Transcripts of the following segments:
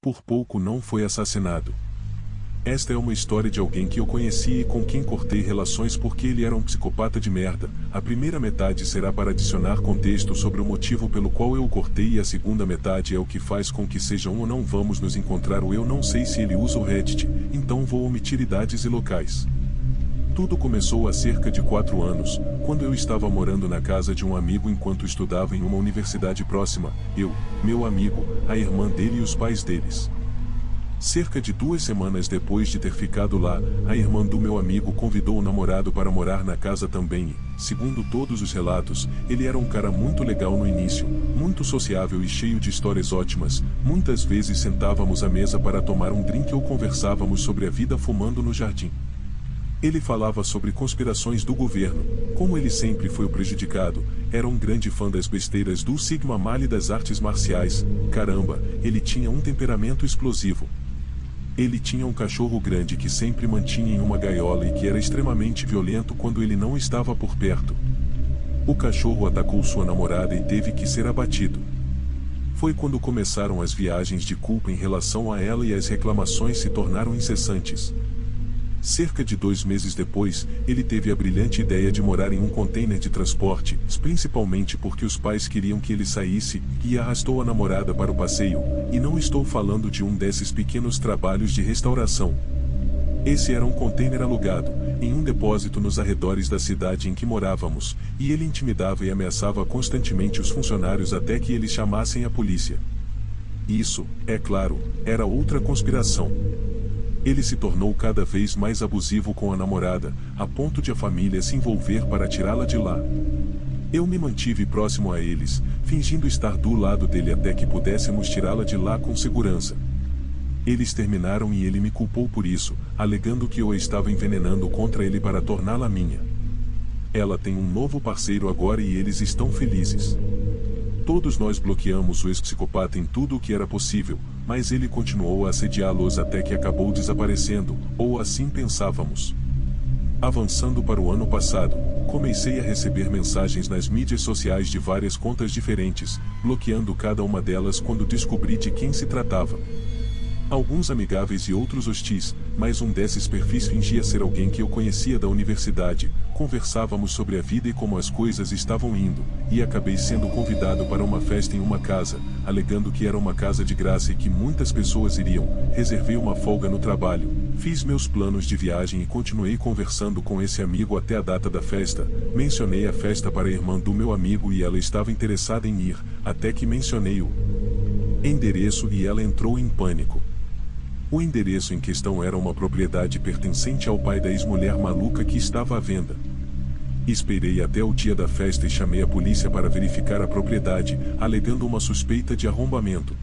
por pouco não foi assassinado. Esta é uma história de alguém que eu conheci e com quem cortei relações porque ele era um psicopata de merda. A primeira metade será para adicionar contexto sobre o motivo pelo qual eu o cortei e a segunda metade é o que faz com que seja um ou não vamos nos encontrar ou eu não sei se ele usa o Reddit, então vou omitir idades e locais. Tudo começou há cerca de 4 anos, quando eu estava morando na casa de um amigo enquanto estudava em uma universidade próxima, eu, meu amigo, a irmã dele e os pais deles. Cerca de 2 semanas depois de ter ficado lá, a irmã do meu amigo convidou o namorado para morar na casa também e, segundo todos os relatos, ele era um cara muito legal no início, muito sociável e cheio de histórias ótimas. Muitas vezes sentávamos à mesa para tomar um drink ou conversávamos sobre a vida fumando no jardim. Ele falava sobre conspirações do governo, como ele sempre foi o prejudicado, era um grande fã das besteiras do Sigma Mal e das artes marciais. Caramba, ele tinha um temperamento explosivo. Ele tinha um cachorro grande que sempre mantinha em uma gaiola e que era extremamente violento quando ele não estava por perto. O cachorro atacou sua namorada e teve que ser abatido. Foi quando começaram as viagens de culpa em relação a ela e as reclamações se tornaram incessantes. Cerca de 2 meses depois, ele teve a brilhante ideia de morar em um container de transporte, principalmente porque os pais queriam que ele saísse, e arrastou a namorada para o passeio, e não estou falando de um desses pequenos trabalhos de restauração. Esse era um container alugado, em um depósito nos arredores da cidade em que morávamos, e ele intimidava e ameaçava constantemente os funcionários até que eles chamassem a polícia. Isso, é claro, era outra conspiração. Ele se tornou cada vez mais abusivo com a namorada, a ponto de a família se envolver para tirá-la de lá. Eu me mantive próximo a eles, fingindo estar do lado dele até que pudéssemos tirá-la de lá com segurança. Eles terminaram e ele me culpou por isso, alegando que eu a estava envenenando contra ele para torná-la minha. Ela tem um novo parceiro agora e eles estão felizes. Todos nós bloqueamos o ex-psicopata em tudo o que era possível, mas ele continuou a assediá-los até que acabou desaparecendo, ou assim pensávamos. Avançando para o ano passado, comecei a receber mensagens nas mídias sociais de várias contas diferentes, bloqueando cada uma delas quando descobri de quem se tratava. Alguns amigáveis e outros hostis, mas um desses perfis fingia ser alguém que eu conhecia da universidade. Conversávamos sobre a vida e como as coisas estavam indo, e acabei sendo convidado para uma festa em uma casa, alegando que era uma casa de graça e que muitas pessoas iriam. Reservei uma folga no trabalho, fiz meus planos de viagem e continuei conversando com esse amigo até a data da festa. Mencionei a festa para a irmã do meu amigo e ela estava interessada em ir, até que mencionei o endereço e ela entrou em pânico. O endereço em questão era uma propriedade pertencente ao pai da ex-mulher maluca que estava à venda. Esperei até o dia da festa e chamei a polícia para verificar a propriedade, alegando uma suspeita de arrombamento.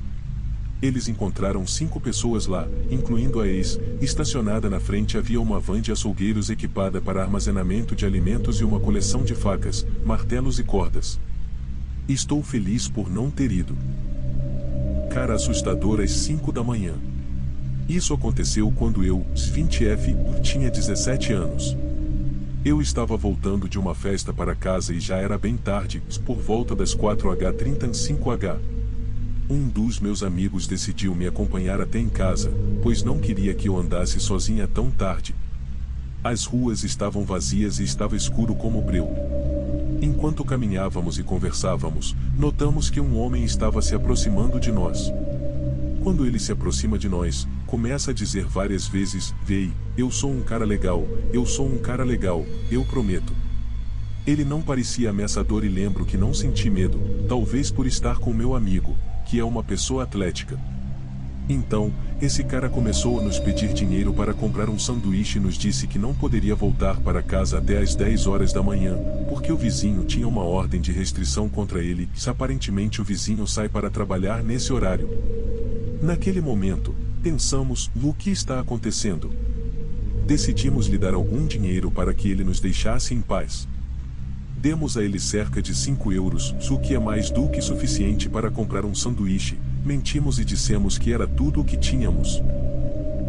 Eles encontraram 5 pessoas lá, incluindo a ex. Estacionada na frente havia uma van de açougueiros equipada para armazenamento de alimentos e uma coleção de facas, martelos e cordas. Estou feliz por não ter ido. Cara assustador às 5 da manhã. Isso aconteceu quando eu, 20F, tinha 17 anos. Eu estava voltando de uma festa para casa e já era bem tarde, por volta das 4h35h. Um dos meus amigos decidiu me acompanhar até em casa, pois não queria que eu andasse sozinha tão tarde. As ruas estavam vazias e estava escuro como breu. Enquanto caminhávamos e conversávamos, notamos que um homem estava se aproximando de nós. Quando ele se aproxima de nós, começa a dizer várias vezes: "Vei, eu sou um cara legal, eu sou um cara legal, eu prometo." Ele não parecia ameaçador e lembro que não senti medo, talvez por estar com meu amigo, que é uma pessoa atlética. Então, esse cara começou a nos pedir dinheiro para comprar um sanduíche e nos disse que não poderia voltar para casa até às 10 horas da manhã, porque o vizinho tinha uma ordem de restrição contra ele, se aparentemente o vizinho sai para trabalhar nesse horário. Naquele momento, pensamos: o que está acontecendo? Decidimos lhe dar algum dinheiro para que ele nos deixasse em paz. Demos a ele cerca de 5 euros, o que é mais do que suficiente para comprar um sanduíche. Mentimos e dissemos que era tudo o que tínhamos.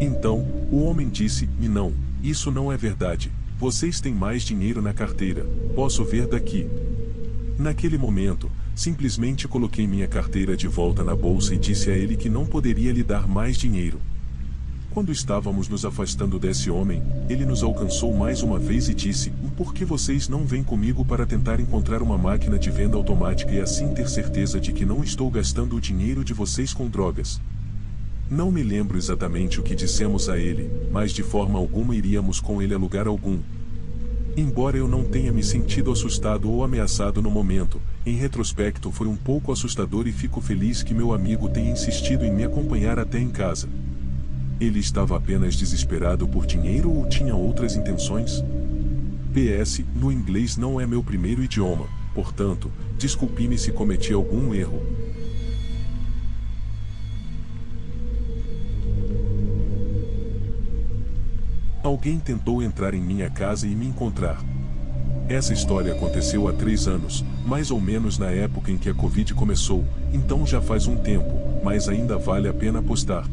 Então, o homem disse-me: "Não, isso não é verdade. Vocês têm mais dinheiro na carteira, posso ver daqui." Naquele momento, Simplesmente coloquei minha carteira de volta na bolsa e disse a ele que não poderia lhe dar mais dinheiro. Quando estávamos nos afastando desse homem, ele nos alcançou mais uma vez e disse: "Por que vocês não vêm comigo para tentar encontrar uma máquina de venda automática e assim ter certeza de que não estou gastando o dinheiro de vocês com drogas?" Não me lembro exatamente o que dissemos a ele, mas de forma alguma iríamos com ele a lugar algum. Embora eu não tenha me sentido assustado ou ameaçado no momento, em retrospecto foi um pouco assustador e fico feliz que meu amigo tenha insistido em me acompanhar até em casa. Ele estava apenas desesperado por dinheiro ou tinha outras intenções? PS, no inglês não é meu primeiro idioma, portanto, desculpe-me se cometi algum erro. Alguém tentou entrar em minha casa e me encontrar. Essa história aconteceu há 3 anos, mais ou menos na época em que a Covid começou, então já faz um tempo, mas ainda vale a pena apostar.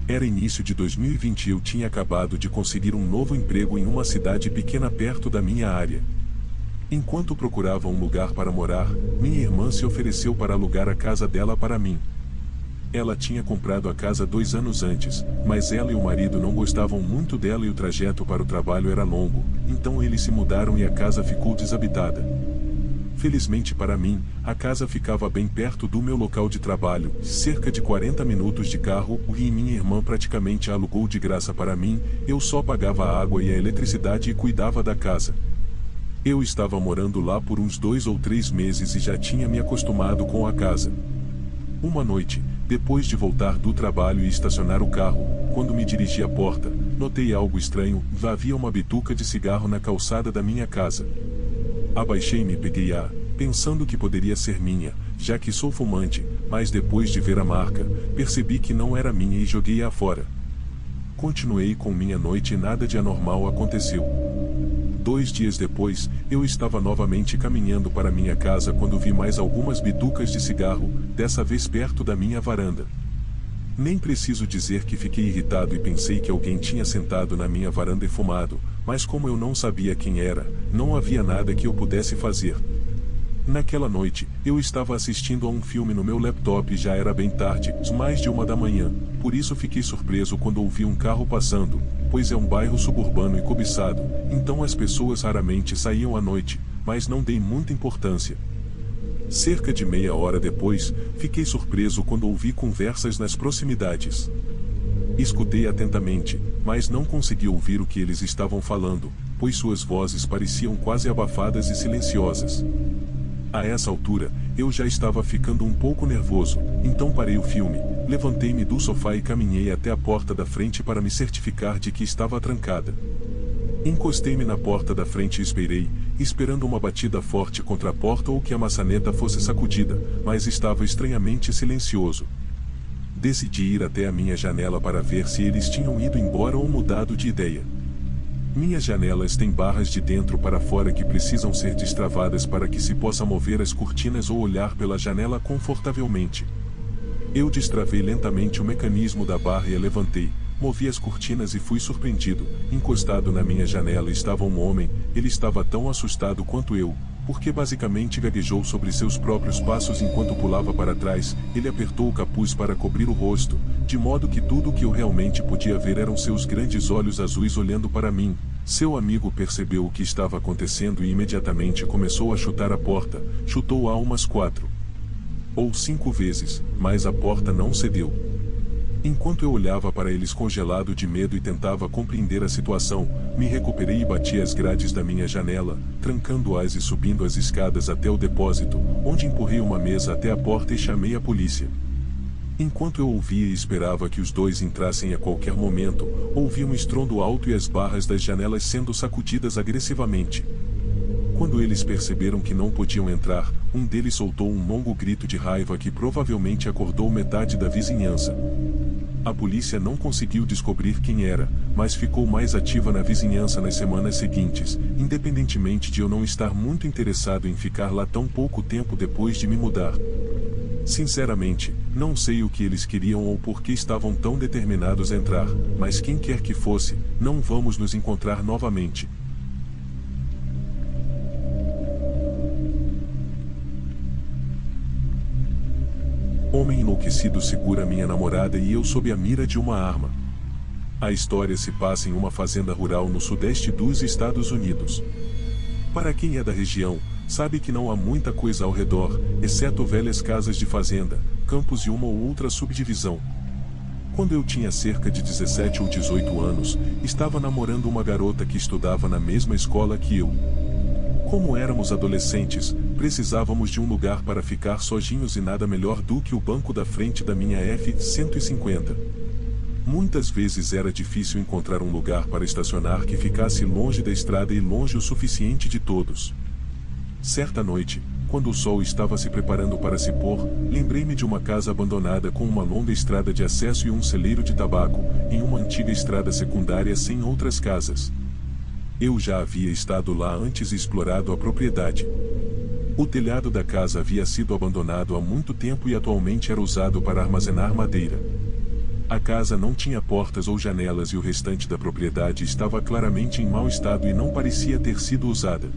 Era início de 2020 e eu tinha acabado de conseguir um novo emprego em uma cidade pequena perto da minha área. Enquanto procurava um lugar para morar, minha irmã se ofereceu para alugar a casa dela para mim. Ela tinha comprado a casa 2 anos antes, mas ela e o marido não gostavam muito dela e o trajeto para o trabalho era longo, então eles se mudaram e a casa ficou desabitada. Felizmente para mim, a casa ficava bem perto do meu local de trabalho, cerca de 40 minutos de carro, e minha irmã praticamente a alugou de graça para mim, eu só pagava a água e a eletricidade e cuidava da casa. Eu estava morando lá por uns 2 ou 3 meses e já tinha me acostumado com a casa. Uma noite, depois de voltar do trabalho e estacionar o carro, quando me dirigi à porta, notei algo estranho, havia uma bituca de cigarro na calçada da minha casa. Abaixei-me e peguei-a, pensando que poderia ser minha, já que sou fumante, mas depois de ver a marca, percebi que não era minha e joguei-a fora. Continuei com minha noite e nada de anormal aconteceu. 2 dias depois, eu estava novamente caminhando para minha casa quando vi mais algumas bitucas de cigarro, dessa vez perto da minha varanda. Nem preciso dizer que fiquei irritado e pensei que alguém tinha sentado na minha varanda e fumado, mas como eu não sabia quem era, não havia nada que eu pudesse fazer. Naquela noite, eu estava assistindo a um filme no meu laptop e já era bem tarde, mais de 1 da manhã, por isso fiquei surpreso quando ouvi um carro passando, pois é um bairro suburbano e cobiçado, então as pessoas raramente saíam à noite, mas não dei muita importância. Cerca de meia hora depois, fiquei surpreso quando ouvi conversas nas proximidades. Escutei atentamente, mas não consegui ouvir o que eles estavam falando, pois suas vozes pareciam quase abafadas e silenciosas. A essa altura, eu já estava ficando um pouco nervoso, então parei o filme, levantei-me do sofá e caminhei até a porta da frente para me certificar de que estava trancada. Encostei-me na porta da frente e esperei, esperando uma batida forte contra a porta ou que a maçaneta fosse sacudida, mas estava estranhamente silencioso. Decidi ir até a minha janela para ver se eles tinham ido embora ou mudado de ideia. Minhas janelas têm barras de dentro para fora que precisam ser destravadas para que se possa mover as cortinas ou olhar pela janela confortavelmente. Eu destravei lentamente o mecanismo da barra e a levantei, movi as cortinas e fui surpreendido. Encostado na minha janela estava um homem, ele estava tão assustado quanto eu, porque basicamente gaguejou sobre seus próprios passos enquanto pulava para trás. Ele apertou o capuz para cobrir o rosto, de modo que tudo o que eu realmente podia ver eram seus grandes olhos azuis olhando para mim. Seu amigo percebeu o que estava acontecendo e imediatamente começou a chutar a porta, chutou-a umas 4 ou 5 vezes, mas a porta não cedeu. Enquanto eu olhava para eles congelado de medo e tentava compreender a situação, me recuperei e bati as grades da minha janela, trancando-as e subindo as escadas até o depósito, onde empurrei uma mesa até a porta e chamei a polícia. Enquanto eu ouvia e esperava que os dois entrassem a qualquer momento, ouvi um estrondo alto e as barras das janelas sendo sacudidas agressivamente. Quando eles perceberam que não podiam entrar, um deles soltou um longo grito de raiva que provavelmente acordou metade da vizinhança. A polícia não conseguiu descobrir quem era, mas ficou mais ativa na vizinhança nas semanas seguintes, independentemente de eu não estar muito interessado em ficar lá tão pouco tempo depois de me mudar. Sinceramente, não sei o que eles queriam ou por que estavam tão determinados a entrar, mas quem quer que fosse, não vamos nos encontrar novamente. Homem enlouquecido segura minha namorada e eu sob a mira de uma arma. A história se passa em uma fazenda rural no sudeste dos Estados Unidos. Para quem é da região, sabe que não há muita coisa ao redor, exceto velhas casas de fazenda, campos e uma ou outra subdivisão. Quando eu tinha cerca de 17 ou 18 anos, estava namorando uma garota que estudava na mesma escola que eu. Como éramos adolescentes, precisávamos de um lugar para ficar sozinhos e nada melhor do que o banco da frente da minha F-150. Muitas vezes era difícil encontrar um lugar para estacionar que ficasse longe da estrada e longe o suficiente de todos. Certa noite, quando o sol estava se preparando para se pôr, lembrei-me de uma casa abandonada com uma longa estrada de acesso e um celeiro de tabaco, em uma antiga estrada secundária sem outras casas. Eu já havia estado lá antes e explorado a propriedade. O telhado da casa havia sido abandonado há muito tempo e atualmente era usado para armazenar madeira. A casa não tinha portas ou janelas e o restante da propriedade estava claramente em mau estado e não parecia ter sido usada.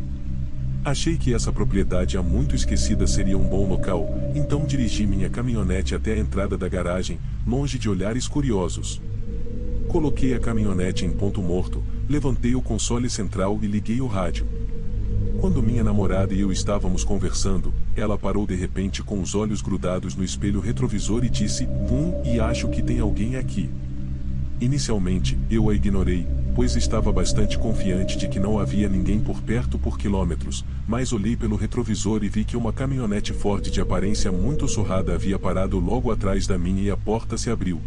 Achei que essa propriedade há muito esquecida seria um bom local, então dirigi minha caminhonete até a entrada da garagem, longe de olhares curiosos. Coloquei a caminhonete em ponto morto, levantei o console central e liguei o rádio. Quando minha namorada e eu estávamos conversando, ela parou de repente com os olhos grudados no espelho retrovisor e disse, e acho que tem alguém aqui. Inicialmente, eu a ignorei, pois estava bastante confiante de que não havia ninguém por perto por quilômetros, mas olhei pelo retrovisor e vi que uma caminhonete Ford de aparência muito surrada havia parado logo atrás da minha e a porta se abriu.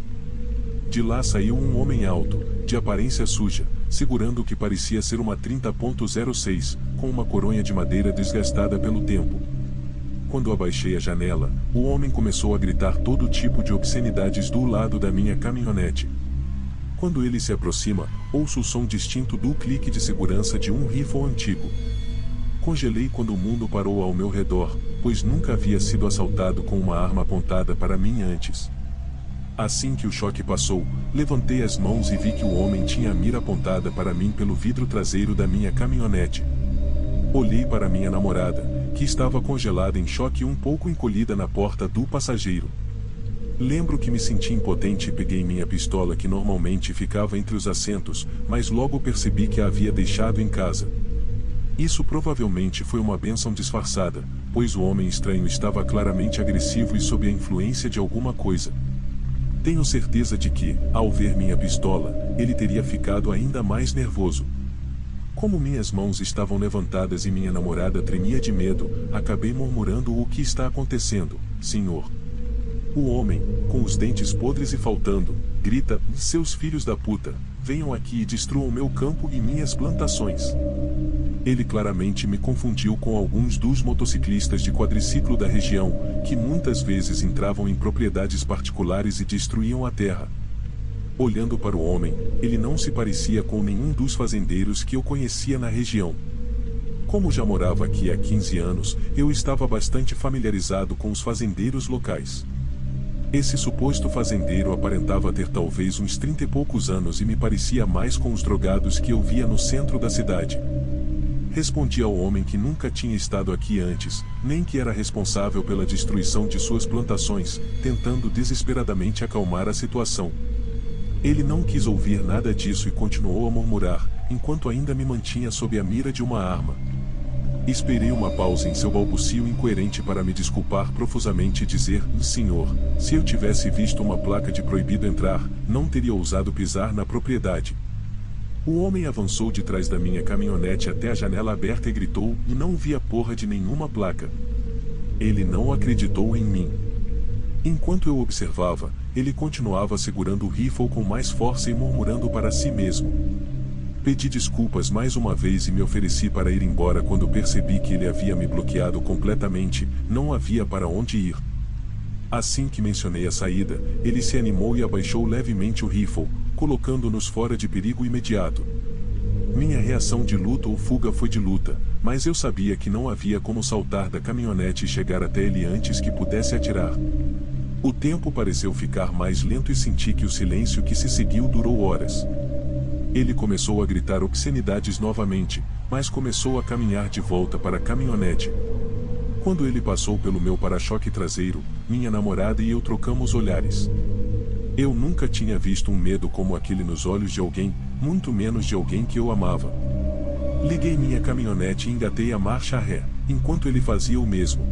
De lá saiu um homem alto, de aparência suja, segurando o que parecia ser uma 30.06, com uma coronha de madeira desgastada pelo tempo. Quando abaixei a janela, o homem começou a gritar todo tipo de obscenidades do lado da minha caminhonete. Quando ele se aproxima, ouço o som distinto do clique de segurança de um rifle antigo. Congelei quando o mundo parou ao meu redor, pois nunca havia sido assaltado com uma arma apontada para mim antes. Assim que o choque passou, levantei as mãos e vi que o homem tinha a mira apontada para mim pelo vidro traseiro da minha caminhonete. Olhei para minha namorada, que estava congelada em choque e um pouco encolhida na porta do passageiro. Lembro que me senti impotente e peguei minha pistola que normalmente ficava entre os assentos, mas logo percebi que a havia deixado em casa. Isso provavelmente foi uma bênção disfarçada, pois o homem estranho estava claramente agressivo e sob a influência de alguma coisa. Tenho certeza de que, ao ver minha pistola, ele teria ficado ainda mais nervoso. Como minhas mãos estavam levantadas e minha namorada tremia de medo, acabei murmurando o que está acontecendo, senhor. O homem, com os dentes podres e faltando, grita, seus filhos da puta, venham aqui e destruam meu campo e minhas plantações. Ele claramente me confundiu com alguns dos motociclistas de quadriciclo da região, que muitas vezes entravam em propriedades particulares e destruíam a terra. Olhando para o homem, ele não se parecia com nenhum dos fazendeiros que eu conhecia na região. Como já morava aqui há 15 anos, eu estava bastante familiarizado com os fazendeiros locais. Esse suposto fazendeiro aparentava ter talvez uns 30 e poucos anos e me parecia mais com os drogados que eu via no centro da cidade. Respondi ao homem que nunca tinha estado aqui antes, nem que era responsável pela destruição de suas plantações, tentando desesperadamente acalmar a situação. Ele não quis ouvir nada disso e continuou a murmurar, enquanto ainda me mantinha sob a mira de uma arma. Esperei uma pausa em seu balbucio incoerente para me desculpar profusamente e dizer, senhor, se eu tivesse visto uma placa de proibido entrar, não teria ousado pisar na propriedade. O homem avançou de trás da minha caminhonete até a janela aberta e gritou, não vi a porra de nenhuma placa. Ele não acreditou em mim. Enquanto eu observava, ele continuava segurando o rifle com mais força e murmurando para si mesmo. Pedi desculpas mais uma vez e me ofereci para ir embora quando percebi que ele havia me bloqueado completamente, não havia para onde ir. Assim que mencionei a saída, ele se animou e abaixou levemente o rifle, colocando-nos fora de perigo imediato. Minha reação de luta ou fuga foi de luta, mas eu sabia que não havia como saltar da caminhonete e chegar até ele antes que pudesse atirar. O tempo pareceu ficar mais lento e senti que o silêncio que se seguiu durou horas. Ele começou a gritar obscenidades novamente, mas começou a caminhar de volta para a caminhonete. Quando ele passou pelo meu para-choque traseiro, minha namorada e eu trocamos olhares. Eu nunca tinha visto um medo como aquele nos olhos de alguém, muito menos de alguém que eu amava. Liguei minha caminhonete e engatei a marcha ré, enquanto ele fazia o mesmo.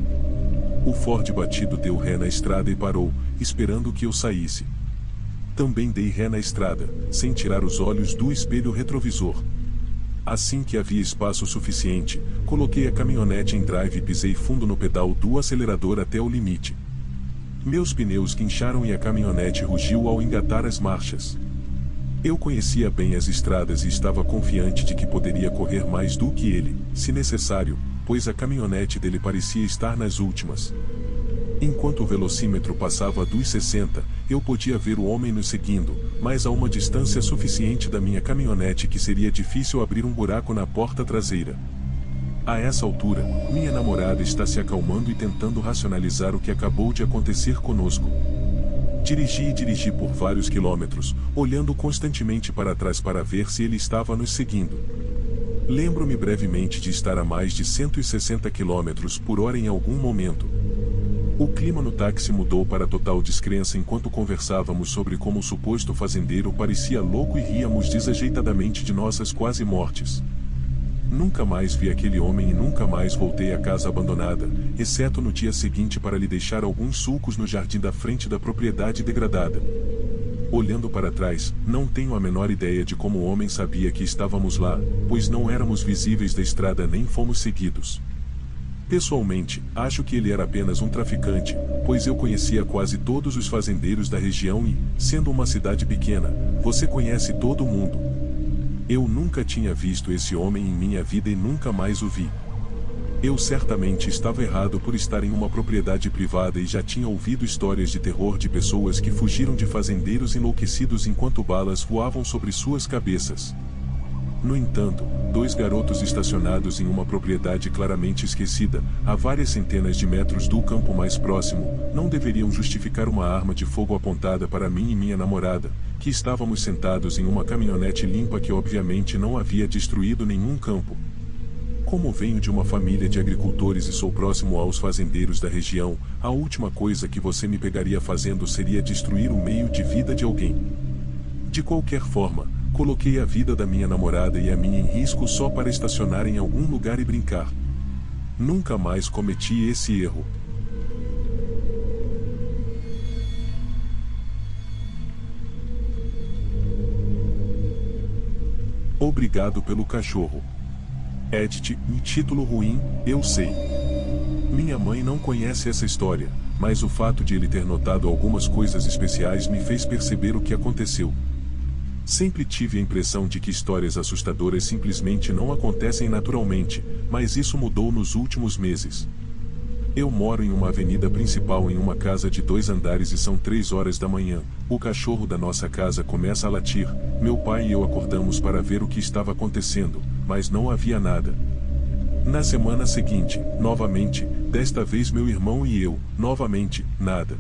O Ford batido deu ré na estrada e parou, esperando que eu saísse. Também dei ré na estrada, sem tirar os olhos do espelho retrovisor. Assim que havia espaço suficiente, coloquei a caminhonete em drive e pisei fundo no pedal do acelerador até o limite. Meus pneus guincharam e a caminhonete rugiu ao engatar as marchas. Eu conhecia bem as estradas e estava confiante de que poderia correr mais do que ele, se necessário, pois a caminhonete dele parecia estar nas últimas. Enquanto o velocímetro passava dos 60, eu podia ver o homem nos seguindo, mas a uma distância suficiente da minha caminhonete que seria difícil abrir um buraco na porta traseira. A essa altura, minha namorada está se acalmando e tentando racionalizar o que acabou de acontecer conosco. Dirigi por vários quilômetros, olhando constantemente para trás para ver se ele estava nos seguindo. Lembro-me brevemente de estar a mais de 160 km por hora em algum momento. O clima no táxi mudou para total descrença enquanto conversávamos sobre como o suposto fazendeiro parecia louco e ríamos desajeitadamente de nossas quase mortes. Nunca mais vi aquele homem e nunca mais voltei à casa abandonada, exceto no dia seguinte para lhe deixar alguns sulcos no jardim da frente da propriedade degradada. Olhando para trás, não tenho a menor ideia de como o homem sabia que estávamos lá, pois não éramos visíveis da estrada nem fomos seguidos. Pessoalmente, acho que ele era apenas um traficante, pois eu conhecia quase todos os fazendeiros da região e, sendo uma cidade pequena, você conhece todo mundo. Eu nunca tinha visto esse homem em minha vida e nunca mais o vi. Eu certamente estava errado por estar em uma propriedade privada e já tinha ouvido histórias de terror de pessoas que fugiram de fazendeiros enlouquecidos enquanto balas voavam sobre suas cabeças. No entanto, dois garotos estacionados em uma propriedade claramente esquecida, a várias centenas de metros do campo mais próximo, não deveriam justificar uma arma de fogo apontada para mim e minha namorada, que estávamos sentados em uma caminhonete limpa que obviamente não havia destruído nenhum campo. Como venho de uma família de agricultores e sou próximo aos fazendeiros da região, a última coisa que você me pegaria fazendo seria destruir o meio de vida de alguém. De qualquer forma, coloquei a vida da minha namorada e a minha em risco só para estacionar em algum lugar e brincar. Nunca mais cometi esse erro. Obrigado pelo cachorro. Edit, um título ruim, eu sei. Minha mãe não conhece essa história, mas o fato de ele ter notado algumas coisas especiais me fez perceber o que aconteceu. Sempre tive a impressão de que histórias assustadoras simplesmente não acontecem naturalmente, mas isso mudou nos últimos meses. Eu moro em uma avenida principal em uma casa de 2 andares e são 3 horas da manhã. O cachorro da nossa casa começa a latir. Meu pai e eu acordamos para ver o que estava acontecendo, mas não havia nada. Na semana seguinte, novamente, desta vez meu irmão e eu, novamente, nada.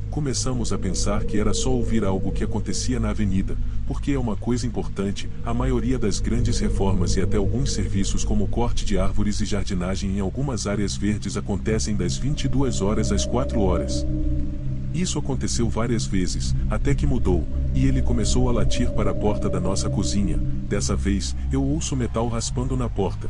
Começamos a pensar que era só ouvir algo que acontecia na avenida, porque é uma coisa importante, a maioria das grandes reformas e até alguns serviços como corte de árvores e jardinagem em algumas áreas verdes acontecem das 22 horas às 4 horas. Isso aconteceu várias vezes, até que mudou, e ele começou a latir para a porta da nossa cozinha. Dessa vez, eu ouço metal raspando na porta.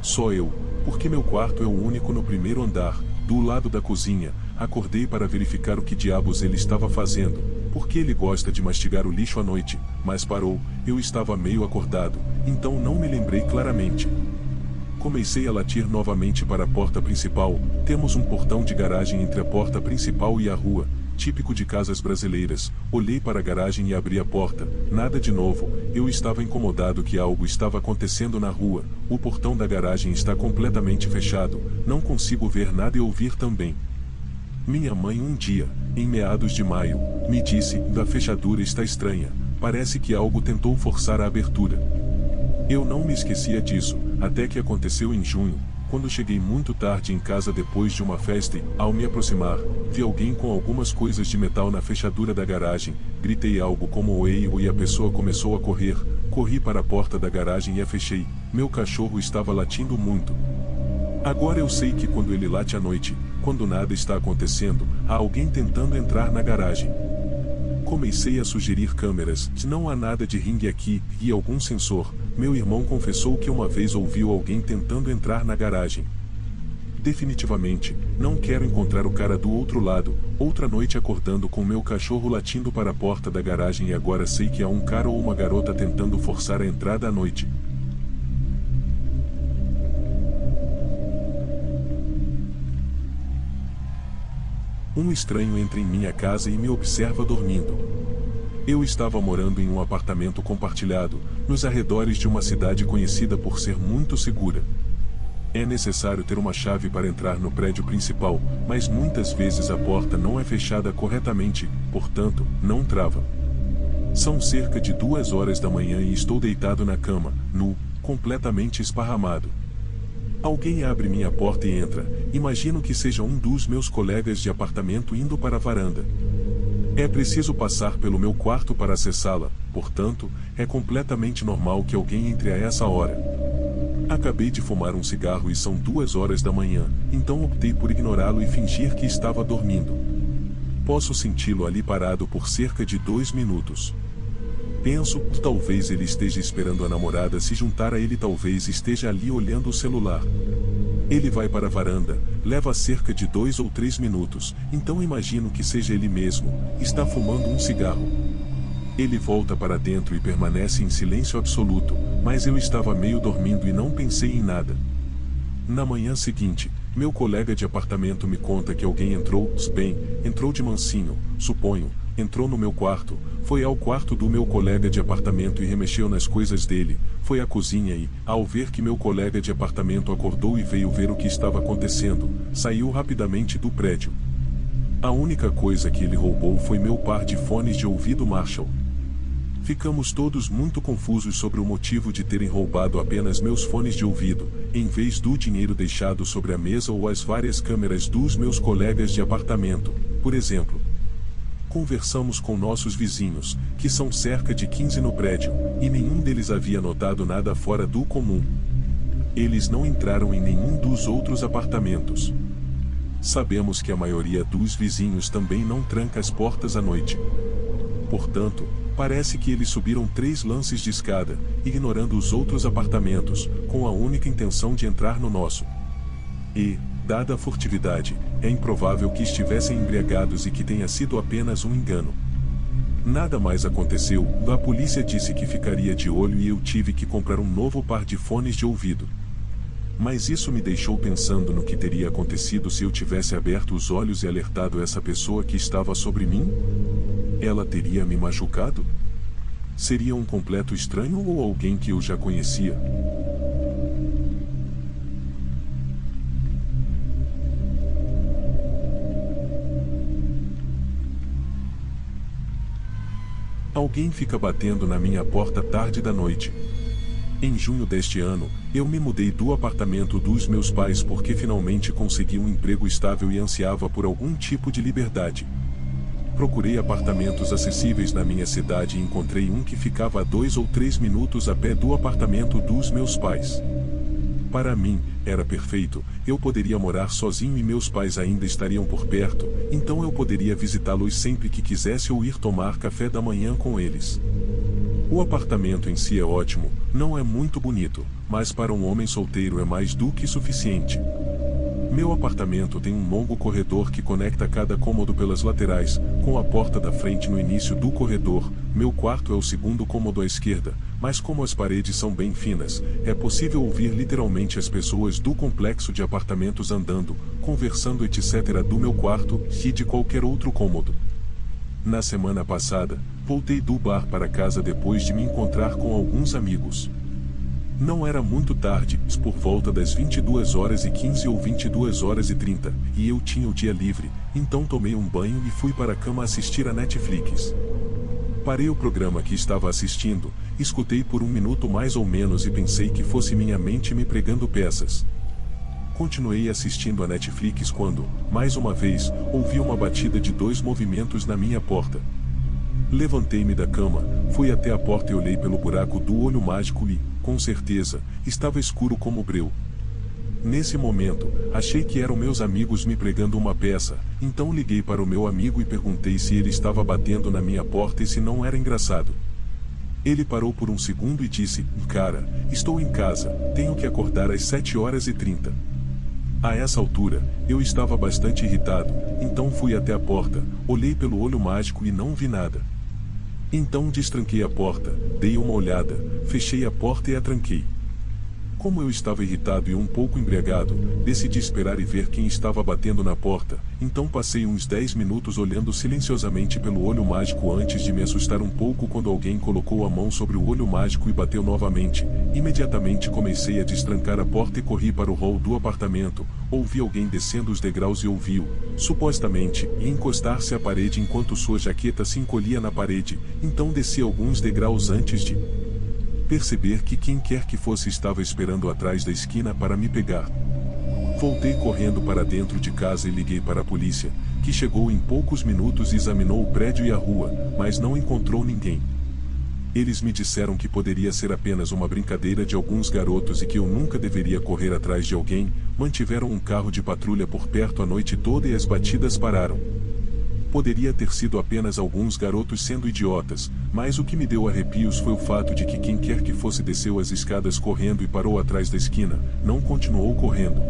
Só eu, porque meu quarto é o único no primeiro andar, do lado da cozinha. Acordei para verificar o que diabos ele estava fazendo, porque ele gosta de mastigar o lixo à noite, mas parou, eu estava meio acordado, então não me lembrei claramente. Comecei a latir novamente para a porta principal. Temos um portão de garagem entre a porta principal e a rua, típico de casas brasileiras. Olhei para a garagem e abri a porta, nada de novo, eu estava incomodado que algo estava acontecendo na rua. O portão da garagem está completamente fechado, não consigo ver nada e ouvir também. Minha mãe um dia, em meados de maio, me disse, a fechadura está estranha, parece que algo tentou forçar a abertura. Eu não me esquecia disso, até que aconteceu em junho, quando cheguei muito tarde em casa depois de uma festa e, ao me aproximar, vi alguém com algumas coisas de metal na fechadura da garagem, gritei algo como "Oi" e a pessoa começou a correr, corri para a porta da garagem e a fechei, meu cachorro estava latindo muito. Agora eu sei que quando ele late à noite, quando nada está acontecendo, há alguém tentando entrar na garagem. Comecei a sugerir câmeras, não há nada de ringue aqui, e algum sensor. Meu irmão confessou que uma vez ouviu alguém tentando entrar na garagem. Definitivamente, não quero encontrar o cara do outro lado. Outra noite acordando com meu cachorro latindo para a porta da garagem e agora sei que há um cara ou uma garota tentando forçar a entrada à noite. Um estranho entra em minha casa e me observa dormindo. Eu estava morando em um apartamento compartilhado, nos arredores de uma cidade conhecida por ser muito segura. É necessário ter uma chave para entrar no prédio principal, mas muitas vezes a porta não é fechada corretamente, portanto, não trava. São cerca de 2 horas da manhã e estou deitado na cama, nu, completamente esparramado. Alguém abre minha porta e entra. Imagino que seja um dos meus colegas de apartamento indo para a varanda. É preciso passar pelo meu quarto para acessá-la, portanto, é completamente normal que alguém entre a essa hora. Acabei de fumar um cigarro e são 2 horas da manhã, então optei por ignorá-lo e fingir que estava dormindo. Posso senti-lo ali parado por cerca de 2 minutos. Penso, talvez ele esteja esperando a namorada se juntar a ele, talvez esteja ali olhando o celular. Ele vai para a varanda, leva cerca de 2 ou 3 minutos, então imagino que seja ele mesmo, está fumando um cigarro. Ele volta para dentro e permanece em silêncio absoluto, mas eu estava meio dormindo e não pensei em nada. Na manhã seguinte, meu colega de apartamento me conta que alguém entrou de mansinho, suponho, entrou no meu quarto, foi ao quarto do meu colega de apartamento e remexeu nas coisas dele, foi à cozinha e, ao ver que meu colega de apartamento acordou e veio ver o que estava acontecendo, saiu rapidamente do prédio. A única coisa que ele roubou foi meu par de fones de ouvido Marshall. Ficamos todos muito confusos sobre o motivo de terem roubado apenas meus fones de ouvido, em vez do dinheiro deixado sobre a mesa ou as várias câmeras dos meus colegas de apartamento, por exemplo. Conversamos com nossos vizinhos, que são cerca de 15 no prédio, e nenhum deles havia notado nada fora do comum. Eles não entraram em nenhum dos outros apartamentos. Sabemos que a maioria dos vizinhos também não tranca as portas à noite. Portanto, parece que eles subiram 3 lances de escada, ignorando os outros apartamentos, com a única intenção de entrar no nosso. E, dada a furtividade, é improvável que estivessem embriagados e que tenha sido apenas um engano. Nada mais aconteceu, a polícia disse que ficaria de olho e eu tive que comprar um novo par de fones de ouvido. Mas isso me deixou pensando no que teria acontecido se eu tivesse aberto os olhos e alertado essa pessoa que estava sobre mim? Ela teria me machucado? Seria um completo estranho ou alguém que eu já conhecia? Alguém fica batendo na minha porta tarde da noite. Em junho deste ano, eu me mudei do apartamento dos meus pais porque finalmente consegui um emprego estável e ansiava por algum tipo de liberdade. Procurei apartamentos acessíveis na minha cidade e encontrei um que ficava a 2 ou 3 minutos a pé do apartamento dos meus pais. Para mim, era perfeito, eu poderia morar sozinho e meus pais ainda estariam por perto, então eu poderia visitá-los sempre que quisesse ou ir tomar café da manhã com eles. O apartamento em si é ótimo, não é muito bonito, mas para um homem solteiro é mais do que suficiente. Meu apartamento tem um longo corredor que conecta cada cômodo pelas laterais, com a porta da frente no início do corredor. Meu quarto é o segundo cômodo à esquerda, mas como as paredes são bem finas, é possível ouvir literalmente as pessoas do complexo de apartamentos andando, conversando etc. do meu quarto e de qualquer outro cômodo. Na semana passada, voltei do bar para casa depois de me encontrar com alguns amigos. Não era muito tarde, por volta das 22h15 ou 22h30, e eu tinha o dia livre, então tomei um banho e fui para a cama assistir a Netflix. Parei o programa que estava assistindo, escutei por 1 minuto mais ou menos e pensei que fosse minha mente me pregando peças. Continuei assistindo a Netflix quando, mais uma vez, ouvi uma batida de 2 movimentos na minha porta. Levantei-me da cama, fui até a porta e olhei pelo buraco do olho mágico e, com certeza, estava escuro como breu. Nesse momento, achei que eram meus amigos me pregando uma peça, então liguei para o meu amigo e perguntei se ele estava batendo na minha porta e se não era engraçado. Ele parou por um segundo e disse: "Cara, estou em casa, tenho que acordar às 7h30. A essa altura, eu estava bastante irritado, então fui até a porta, olhei pelo olho mágico e não vi nada. Então destranquei a porta, dei uma olhada, fechei a porta e a tranquei. Como eu estava irritado e um pouco embriagado, decidi esperar e ver quem estava batendo na porta, então passei uns 10 minutos olhando silenciosamente pelo olho mágico antes de me assustar um pouco quando alguém colocou a mão sobre o olho mágico e bateu novamente. Imediatamente comecei a destrancar a porta e corri para o hall do apartamento, ouvi alguém descendo os degraus e ouvi-o, supostamente, e encostar-se à parede enquanto sua jaqueta se encolhia na parede, então desci alguns degraus antes de perceber que quem quer que fosse estava esperando atrás da esquina para me pegar. Voltei correndo para dentro de casa e liguei para a polícia, que chegou em poucos minutos e examinou o prédio e a rua, mas não encontrou ninguém. Eles me disseram que poderia ser apenas uma brincadeira de alguns garotos e que eu nunca deveria correr atrás de alguém. Mantiveram um carro de patrulha por perto a noite toda e as batidas pararam. Poderia ter sido apenas alguns garotos sendo idiotas, mas o que me deu arrepios foi o fato de que quem quer que fosse desceu as escadas correndo e parou atrás da esquina, não continuou correndo.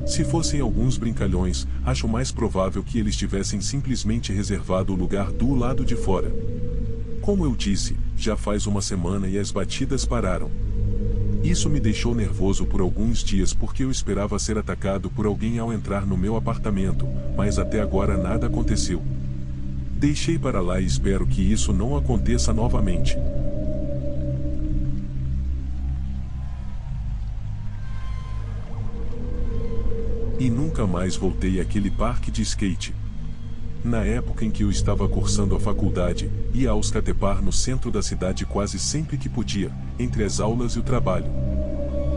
Se fossem alguns brincalhões, acho mais provável que eles tivessem simplesmente reservado o lugar do lado de fora. Como eu disse, já faz uma semana e as batidas pararam. Isso me deixou nervoso por alguns dias porque eu esperava ser atacado por alguém ao entrar no meu apartamento, mas até agora nada aconteceu. Deixei para lá e espero que isso não aconteça novamente. E nunca mais voltei àquele parque de skate. Na época em que eu estava cursando a faculdade, ia ao skatepark no centro da cidade quase sempre que podia, entre as aulas e o trabalho.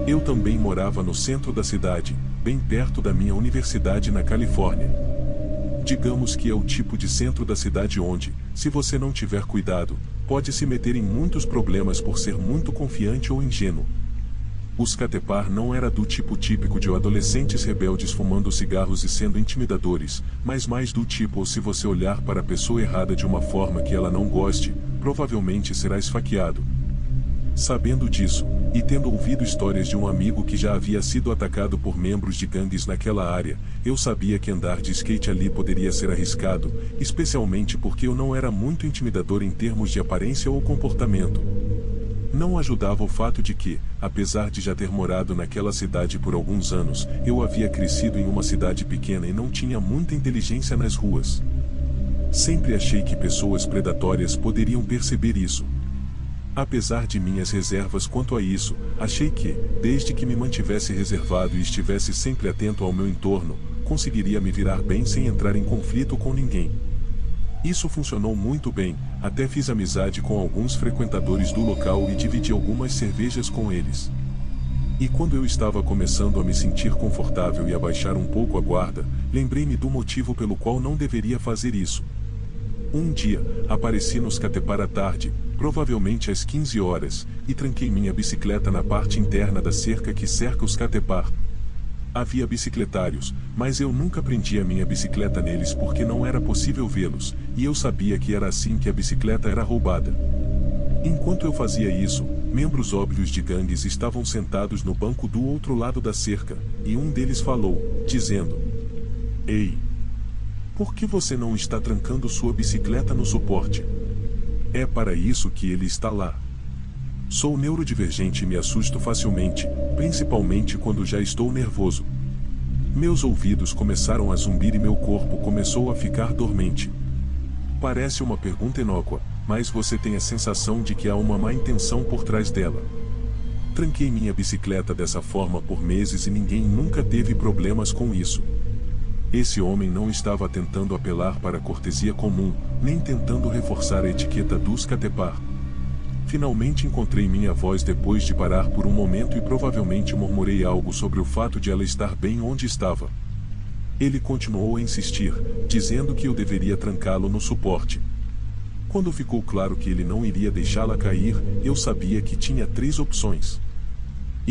Eu também morava no centro da cidade, bem perto da minha universidade na Califórnia. Digamos que é o tipo de centro da cidade onde, se você não tiver cuidado, pode se meter em muitos problemas por ser muito confiante ou ingênuo. O skatepark não era do tipo típico de adolescentes rebeldes fumando cigarros e sendo intimidadores, mas mais do tipo se você olhar para a pessoa errada de uma forma que ela não goste, provavelmente será esfaqueado. Sabendo disso, e tendo ouvido histórias de um amigo que já havia sido atacado por membros de gangues naquela área, eu sabia que andar de skate ali poderia ser arriscado, especialmente porque eu não era muito intimidador em termos de aparência ou comportamento. Não ajudava o fato de que, apesar de já ter morado naquela cidade por alguns anos, eu havia crescido em uma cidade pequena e não tinha muita inteligência nas ruas. Sempre achei que pessoas predatórias poderiam perceber isso. Apesar de minhas reservas quanto a isso, achei que, desde que me mantivesse reservado e estivesse sempre atento ao meu entorno, conseguiria me virar bem sem entrar em conflito com ninguém. Isso funcionou muito bem, até fiz amizade com alguns frequentadores do local e dividi algumas cervejas com eles. E quando eu estava começando a me sentir confortável e a baixar um pouco a guarda, lembrei-me do motivo pelo qual não deveria fazer isso. Um dia, apareci no skatepark à tarde, provavelmente às 15 horas, e tranquei minha bicicleta na parte interna da cerca que cerca o skatepark. Havia bicicletários, mas eu nunca prendia minha bicicleta neles porque não era possível vê-los, e eu sabia que era assim que a bicicleta era roubada. Enquanto eu fazia isso, membros óbvios de gangues estavam sentados no banco do outro lado da cerca, e um deles falou, dizendo: "Ei, por que você não está trancando sua bicicleta no suporte? É para isso que ele está lá." Sou neurodivergente e me assusto facilmente, principalmente quando já estou nervoso. Meus ouvidos começaram a zumbir e meu corpo começou a ficar dormente. Parece uma pergunta inócua, mas você tem a sensação de que há uma má intenção por trás dela. Tranquei minha bicicleta dessa forma por meses e ninguém nunca teve problemas com isso. Esse homem não estava tentando apelar para a cortesia comum, nem tentando reforçar a etiqueta do skatepark. Finalmente encontrei minha voz depois de parar por um momento e provavelmente murmurei algo sobre o fato de ela estar bem onde estava. Ele continuou a insistir, dizendo que eu deveria trancá-lo no suporte. Quando ficou claro que ele não iria deixá-la cair, eu sabia que tinha 3 opções.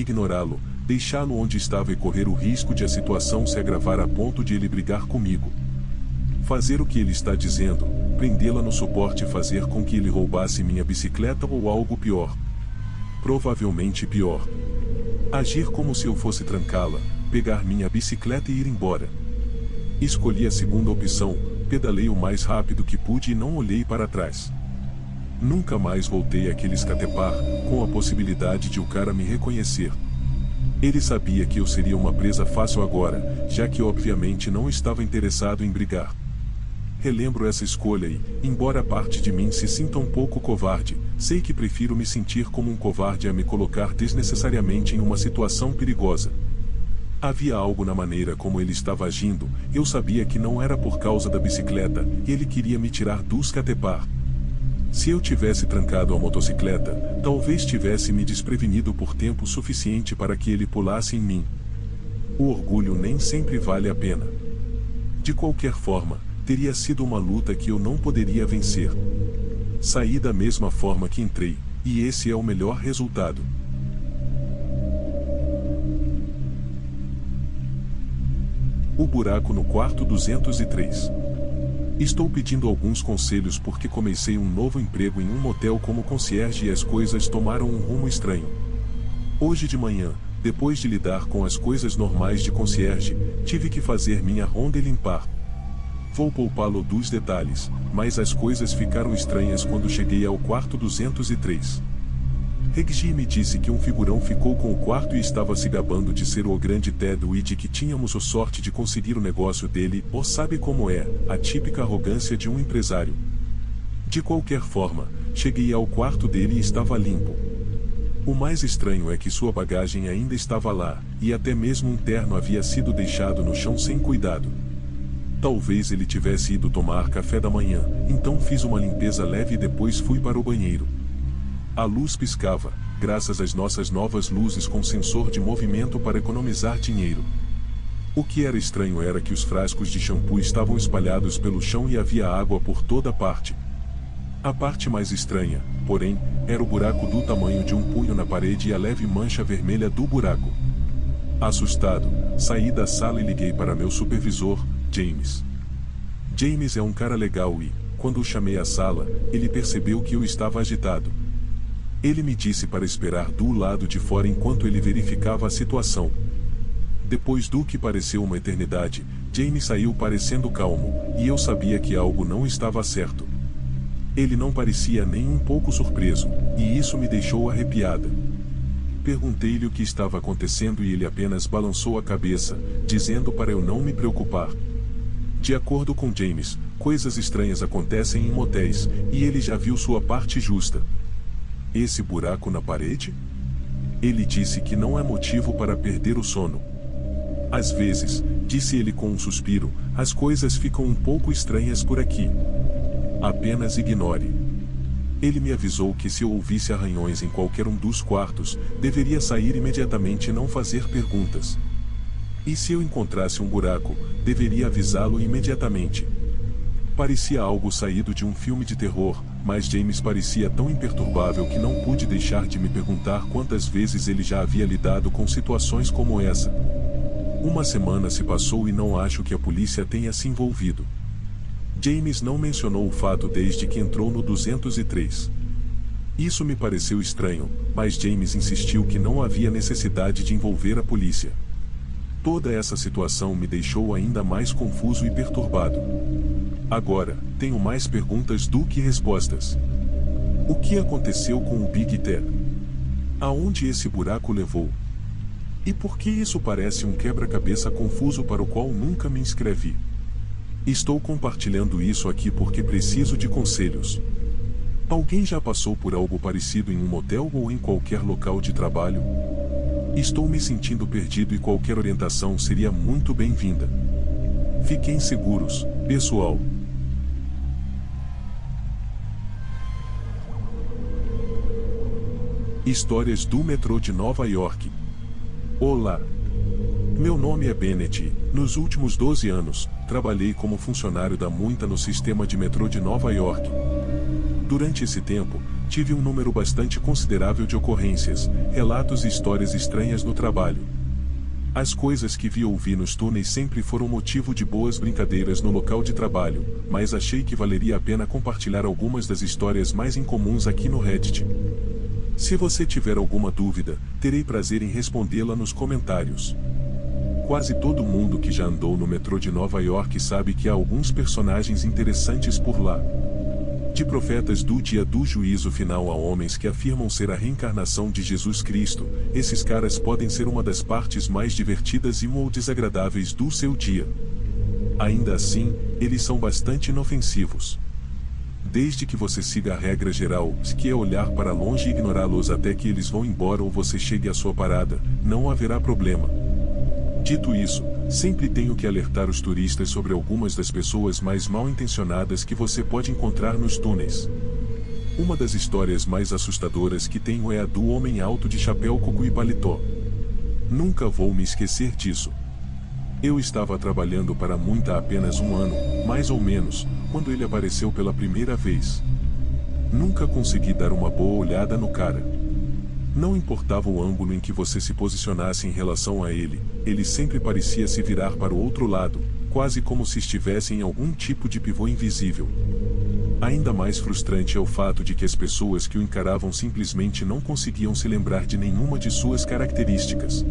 ignorá-lo, deixá-lo onde estava e correr o risco de a situação se agravar a ponto de ele brigar comigo. Fazer o que ele está dizendo, prendê-la no suporte e fazer com que ele roubasse minha bicicleta ou algo pior. Provavelmente pior. Agir como se eu fosse trancá-la, pegar minha bicicleta e ir embora. Escolhi a segunda opção, pedalei o mais rápido que pude e não olhei para trás. Nunca mais voltei àquele escatepar, com a possibilidade de o cara me reconhecer. Ele sabia que eu seria uma presa fácil agora, já que obviamente não estava interessado em brigar. Relembro essa escolha e, embora parte de mim se sinta um pouco covarde, sei que prefiro me sentir como um covarde a me colocar desnecessariamente em uma situação perigosa. Havia algo na maneira como ele estava agindo, eu sabia que não era por causa da bicicleta, ele queria me tirar do escatepar. Se eu tivesse trancado a motocicleta, talvez tivesse me desprevenido por tempo suficiente para que ele pulasse em mim. O orgulho nem sempre vale a pena. De qualquer forma, teria sido uma luta que eu não poderia vencer. Saí da mesma forma que entrei, e esse é o melhor resultado. O buraco no quarto 203. Estou pedindo alguns conselhos porque comecei um novo emprego em um motel como concierge e as coisas tomaram um rumo estranho. Hoje de manhã, depois de lidar com as coisas normais de concierge, tive que fazer minha ronda e limpar. Vou poupá-lo dos detalhes, mas as coisas ficaram estranhas quando cheguei ao quarto 203. Reggie me disse que um figurão ficou com o quarto e estava se gabando de ser o grande Ted e de que tínhamos a sorte de conseguir o negócio dele, ou sabe como é, a típica arrogância de um empresário. De qualquer forma, cheguei ao quarto dele e estava limpo. O mais estranho é que sua bagagem ainda estava lá, e até mesmo um terno havia sido deixado no chão sem cuidado. Talvez ele tivesse ido tomar café da manhã, então fiz uma limpeza leve e depois fui para o banheiro. A luz piscava, graças às nossas novas luzes com sensor de movimento para economizar dinheiro. O que era estranho era que os frascos de shampoo estavam espalhados pelo chão e havia água por toda parte. A parte mais estranha, porém, era o buraco do tamanho de um punho na parede e a leve mancha vermelha do buraco. Assustado, saí da sala e liguei para meu supervisor, James. James é um cara legal e, quando o chamei à sala, ele percebeu que eu estava agitado. Ele me disse para esperar do lado de fora enquanto ele verificava a situação. Depois do que pareceu uma eternidade, James saiu parecendo calmo, e eu sabia que algo não estava certo. Ele não parecia nem um pouco surpreso, e isso me deixou arrepiada. Perguntei-lhe o que estava acontecendo e ele apenas balançou a cabeça, dizendo para eu não me preocupar. De acordo com James, coisas estranhas acontecem em motéis, e ele já viu sua parte justa. Esse buraco na parede? Ele disse que não é motivo para perder o sono. Às vezes, disse ele com um suspiro, as coisas ficam um pouco estranhas por aqui. Apenas ignore. Ele me avisou que se eu ouvisse arranhões em qualquer um dos quartos, deveria sair imediatamente e não fazer perguntas. E se eu encontrasse um buraco, deveria avisá-lo imediatamente. Parecia algo saído de um filme de terror, mas James parecia tão imperturbável que não pude deixar de me perguntar quantas vezes ele já havia lidado com situações como essa. Uma semana se passou e não acho que a polícia tenha se envolvido. James não mencionou o fato desde que entrou no 203. Isso me pareceu estranho, mas James insistiu que não havia necessidade de envolver a polícia. Toda essa situação me deixou ainda mais confuso e perturbado. Agora, tenho mais perguntas do que respostas. O que aconteceu com o Big Ted? Aonde esse buraco levou? E por que isso parece um quebra-cabeça confuso para o qual nunca me inscrevi? Estou compartilhando isso aqui porque preciso de conselhos. Alguém já passou por algo parecido em um motel ou em qualquer local de trabalho? Estou me sentindo perdido e qualquer orientação seria muito bem-vinda. Fiquem seguros, pessoal. Histórias do metrô de Nova York. Olá. Meu nome é Bennett e, nos últimos 12 anos, trabalhei como funcionário da MTA no sistema de metrô de Nova York. Durante esse tempo, Tive um número bastante considerável de ocorrências, relatos e histórias estranhas no trabalho. As coisas que vi ou ouvi nos túneis sempre foram motivo de boas brincadeiras no local de trabalho, mas achei que valeria a pena compartilhar algumas das histórias mais incomuns aqui no Reddit. Se você tiver alguma dúvida, terei prazer em respondê-la nos comentários. Quase todo mundo que já andou no metrô de Nova York sabe que há alguns personagens interessantes por lá. De profetas do dia do juízo final a homens que afirmam ser a reencarnação de Jesus Cristo, esses caras podem ser uma das partes mais divertidas e ou desagradáveis do seu dia. Ainda assim, eles são bastante inofensivos. Desde que você siga a regra geral, que é olhar para longe e ignorá-los até que eles vão embora ou você chegue à sua parada, não haverá problema. Dito isso, sempre tenho que alertar os turistas sobre algumas das pessoas mais mal intencionadas que você pode encontrar nos túneis. Uma das histórias mais assustadoras que tenho é a do homem alto de chapéu coco e paletó. Nunca vou me esquecer disso. Eu estava trabalhando para Muita há apenas um ano, mais ou menos, quando ele apareceu pela primeira vez. Nunca consegui dar uma boa olhada no cara. Não importava o ângulo em que você se posicionasse em relação a ele, ele sempre parecia se virar para o outro lado, quase como se estivesse em algum tipo de pivô invisível. Ainda mais frustrante é o fato de que as pessoas que o encaravam simplesmente não conseguiam se lembrar de nenhuma de suas características.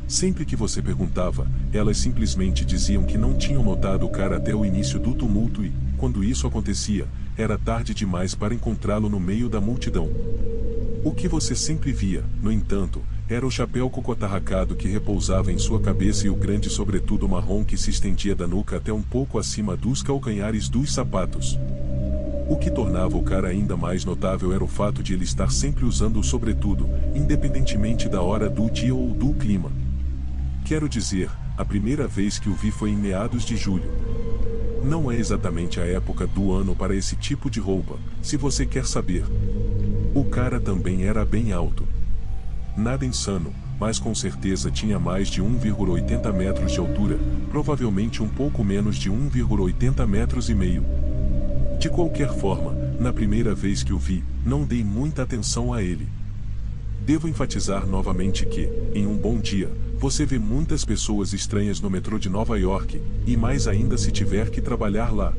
Sempre que você perguntava, elas simplesmente diziam que não tinham notado o cara até o início do tumulto e, quando isso acontecia, era tarde demais para encontrá-lo no meio da multidão. O que você sempre via, no entanto, era o chapéu cocotarracado que repousava em sua cabeça e o grande sobretudo marrom que se estendia da nuca até um pouco acima dos calcanhares dos sapatos. O que tornava o cara ainda mais notável era o fato de ele estar sempre usando o sobretudo, independentemente da hora do dia ou do clima. Quero dizer, a primeira vez que o vi foi em meados de julho. Não é exatamente a época do ano para esse tipo de roupa, se você quer saber. O cara também era bem alto. Nada insano, mas com certeza tinha mais de 1,80 metros de altura, provavelmente um pouco menos de 1,80 metros e meio. De qualquer forma, na primeira vez que o vi, não dei muita atenção a ele. Devo enfatizar novamente que, em um bom dia, você vê muitas pessoas estranhas no metrô de Nova York, e mais ainda se tiver que trabalhar lá.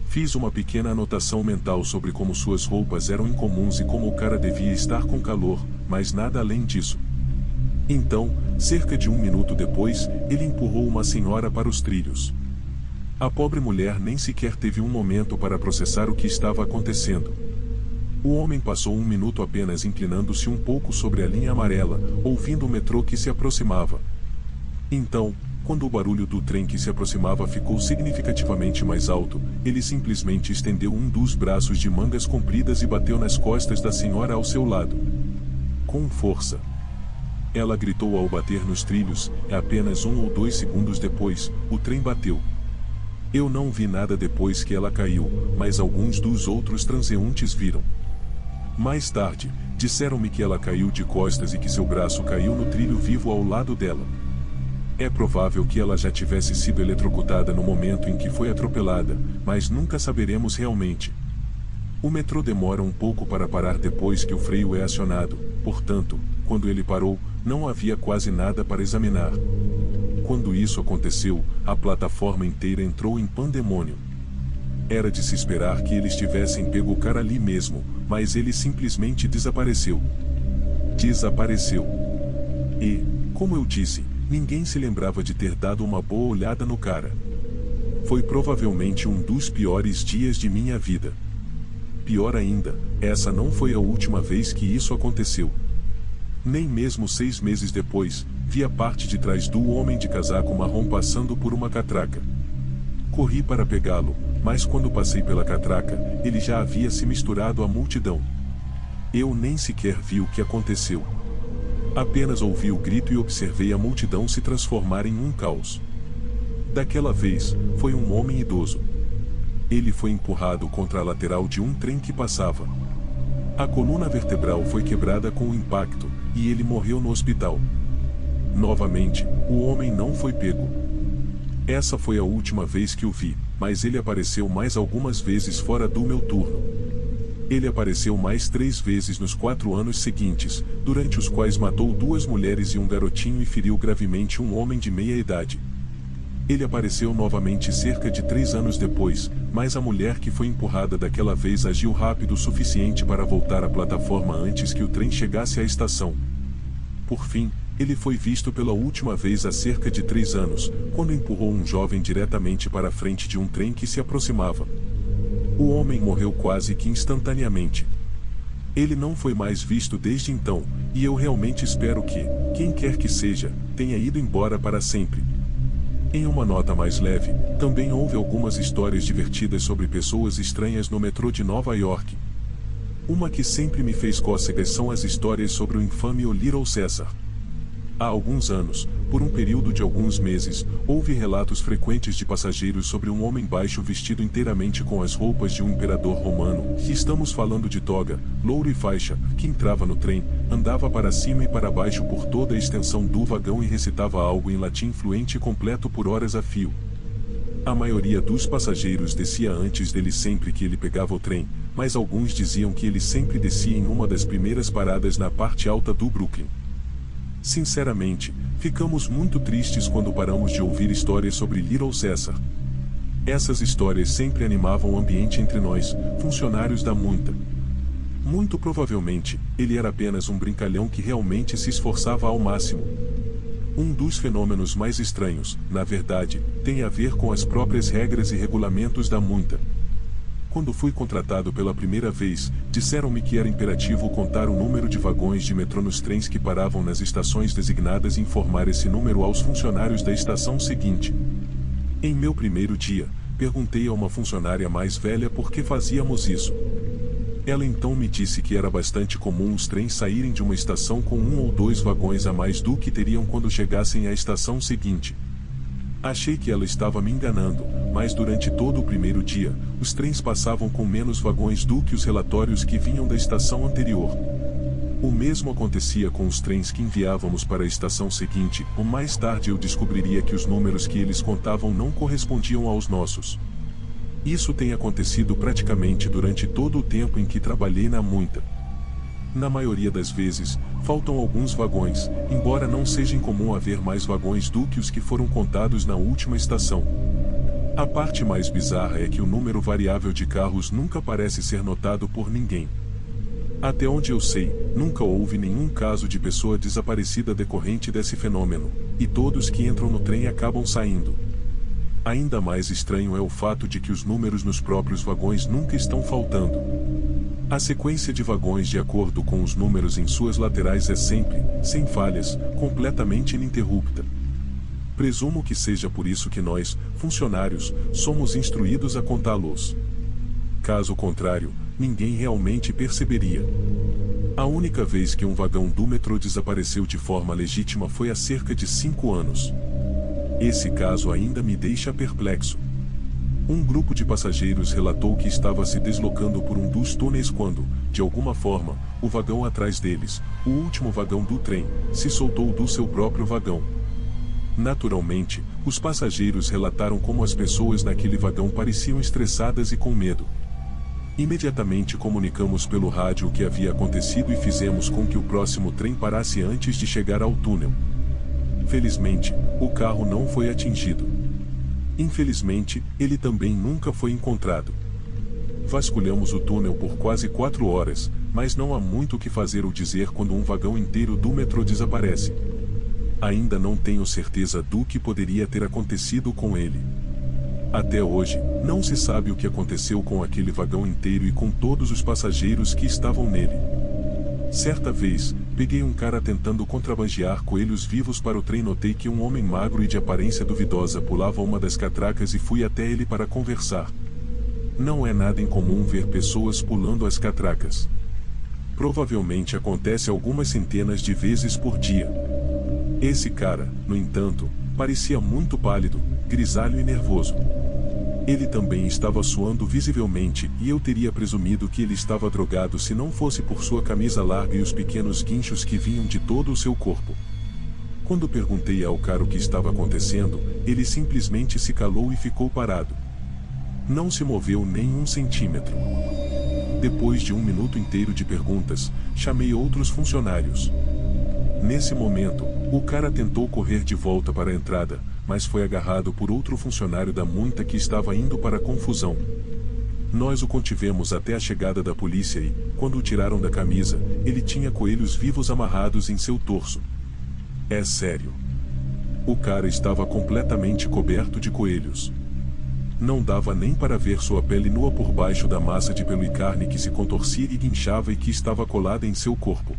Fiz uma pequena anotação mental sobre como suas roupas eram incomuns e como o cara devia estar com calor, mas nada além disso. Então, cerca de 1 minuto depois, ele empurrou uma senhora para os trilhos. A pobre mulher nem sequer teve um momento para processar o que estava acontecendo. O homem passou 1 minuto apenas inclinando-se um pouco sobre a linha amarela, ouvindo o metrô que se aproximava. Então, quando o barulho do trem que se aproximava ficou significativamente mais alto, ele simplesmente estendeu um dos braços de mangas compridas e bateu nas costas da senhora ao seu lado. Com força. Ela gritou ao bater nos trilhos, e apenas 1 ou 2 segundos depois, o trem bateu. Eu não vi nada depois que ela caiu, mas alguns dos outros transeuntes viram. Mais tarde, disseram-me que ela caiu de costas e que seu braço caiu no trilho vivo ao lado dela. É provável que ela já tivesse sido eletrocutada no momento em que foi atropelada, mas nunca saberemos realmente. O metrô demora um pouco para parar depois que o freio é acionado, portanto, quando ele parou, não havia quase nada para examinar. Quando isso aconteceu, a plataforma inteira entrou em pandemônio. Era de se esperar que eles tivessem pego o cara ali mesmo, mas ele simplesmente desapareceu. Desapareceu. E, como eu disse, ninguém se lembrava de ter dado uma boa olhada no cara. Foi provavelmente um dos piores dias de minha vida. Pior ainda, essa não foi a última vez que isso aconteceu. Nem mesmo 6 meses depois, vi a parte de trás do homem de casaco marrom passando por uma catraca. Corri para pegá-lo, mas quando passei pela catraca, ele já havia se misturado à multidão. Eu nem sequer vi o que aconteceu. Apenas ouvi o grito e observei a multidão se transformar em um caos. Daquela vez, foi um homem idoso. Ele foi empurrado contra a lateral de um trem que passava. A coluna vertebral foi quebrada com o impacto, e ele morreu no hospital. Novamente, o homem não foi pego. Essa foi a última vez que o vi, mas ele apareceu mais algumas vezes fora do meu turno. Ele apareceu mais 3 vezes nos 4 anos seguintes, durante os quais matou 2 mulheres e um garotinho e feriu gravemente um homem de meia idade. Ele apareceu novamente cerca de 3 anos depois, mas a mulher que foi empurrada daquela vez agiu rápido o suficiente para voltar à plataforma antes que o trem chegasse à estação. Por fim, ele foi visto pela última vez há cerca de 3 anos, quando empurrou um jovem diretamente para a frente de um trem que se aproximava. O homem morreu quase que instantaneamente. Ele não foi mais visto desde então, e eu realmente espero que, quem quer que seja, tenha ido embora para sempre. Em uma nota mais leve, também houve algumas histórias divertidas sobre pessoas estranhas no metrô de Nova York. Uma que sempre me fez cócegas são as histórias sobre o infame Little Caesar. Há alguns anos, por um período de alguns meses, houve relatos frequentes de passageiros sobre um homem baixo vestido inteiramente com as roupas de um imperador romano, e estamos falando de toga, louro e faixa, que entrava no trem, andava para cima e para baixo por toda a extensão do vagão e recitava algo em latim fluente e completo por horas a fio. A maioria dos passageiros descia antes dele sempre que ele pegava o trem, mas alguns diziam que ele sempre descia em uma das primeiras paradas na parte alta do Brooklyn. Sinceramente, ficamos muito tristes quando paramos de ouvir histórias sobre Little Caesar. Essas histórias sempre animavam o ambiente entre nós, funcionários da Muita. Muito provavelmente, ele era apenas um brincalhão que realmente se esforçava ao máximo. Um dos fenômenos mais estranhos, na verdade, tem a ver com as próprias regras e regulamentos da Muita. Quando fui contratado pela primeira vez, disseram-me que era imperativo contar o número de vagões de metrô nos trens que paravam nas estações designadas e informar esse número aos funcionários da estação seguinte. Em meu primeiro dia, perguntei a uma funcionária mais velha por que fazíamos isso. Ela então me disse que era bastante comum os trens saírem de uma estação com 1 ou 2 vagões a mais do que teriam quando chegassem à estação seguinte. Achei que ela estava me enganando, mas durante todo o primeiro dia, os trens passavam com menos vagões do que os relatórios que vinham da estação anterior. O mesmo acontecia com os trens que enviávamos para a estação seguinte, ou mais tarde eu descobriria que os números que eles contavam não correspondiam aos nossos. Isso tem acontecido praticamente durante todo o tempo em que trabalhei na Muita. Na maioria das vezes, faltam alguns vagões, embora não seja incomum haver mais vagões do que os que foram contados na última estação. A parte mais bizarra é que o número variável de carros nunca parece ser notado por ninguém. Até onde eu sei, nunca houve nenhum caso de pessoa desaparecida decorrente desse fenômeno, e todos que entram no trem acabam saindo. Ainda mais estranho é o fato de que os números nos próprios vagões nunca estão faltando. A sequência de vagões de acordo com os números em suas laterais é sempre, sem falhas, completamente ininterrupta. Presumo que seja por isso que nós, funcionários, somos instruídos a contá-los. Caso contrário, ninguém realmente perceberia. A única vez que um vagão do metrô desapareceu de forma legítima foi há cerca de 5 anos. Esse caso ainda me deixa perplexo. Um grupo de passageiros relatou que estava se deslocando por um dos túneis quando, de alguma forma, o vagão atrás deles, o último vagão do trem, se soltou do seu próprio vagão. Naturalmente, os passageiros relataram como as pessoas naquele vagão pareciam estressadas e com medo. Imediatamente comunicamos pelo rádio o que havia acontecido e fizemos com que o próximo trem parasse antes de chegar ao túnel. Felizmente, o carro não foi atingido. Infelizmente, ele também nunca foi encontrado. Vasculhamos o túnel por quase 4 horas, mas não há muito o que fazer ou dizer quando um vagão inteiro do metrô desaparece. Ainda não tenho certeza do que poderia ter acontecido com ele. Até hoje, não se sabe o que aconteceu com aquele vagão inteiro e com todos os passageiros que estavam nele. Certa vez, peguei um cara tentando contrabandear coelhos vivos para o trem. Notei que um homem magro e de aparência duvidosa pulava uma das catracas e fui até ele para conversar. Não é nada incomum ver pessoas pulando as catracas. Provavelmente acontece algumas centenas de vezes por dia. Esse cara, no entanto, parecia muito pálido, grisalho e nervoso. Ele também estava suando visivelmente, e eu teria presumido que ele estava drogado se não fosse por sua camisa larga e os pequenos guinchos que vinham de todo o seu corpo. Quando perguntei ao cara o que estava acontecendo, ele simplesmente se calou e ficou parado. Não se moveu nem 1 centímetro. Depois de 1 minuto inteiro de perguntas, chamei outros funcionários. Nesse momento, o cara tentou correr de volta para a entrada, mas foi agarrado por outro funcionário da muita que estava indo para a confusão. Nós o contivemos até a chegada da polícia e, quando o tiraram da camisa, ele tinha coelhos vivos amarrados em seu torso. É sério. O cara estava completamente coberto de coelhos. Não dava nem para ver sua pele nua por baixo da massa de pelo e carne que se contorcia e guinchava e que estava colada em seu corpo.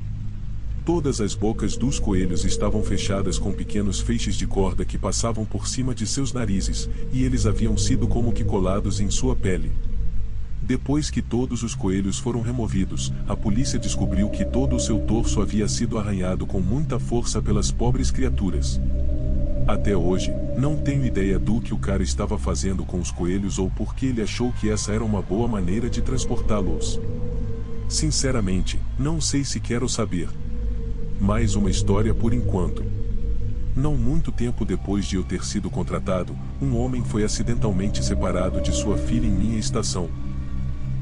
Todas as bocas dos coelhos estavam fechadas com pequenos feixes de corda que passavam por cima de seus narizes, e eles haviam sido como que colados em sua pele. Depois que todos os coelhos foram removidos, a polícia descobriu que todo o seu torso havia sido arranhado com muita força pelas pobres criaturas. Até hoje, não tenho ideia do que o cara estava fazendo com os coelhos ou por que ele achou que essa era uma boa maneira de transportá-los. Sinceramente, não sei se quero saber. Mais uma história por enquanto. Não muito tempo depois de eu ter sido contratado, um homem foi acidentalmente separado de sua filha em minha estação.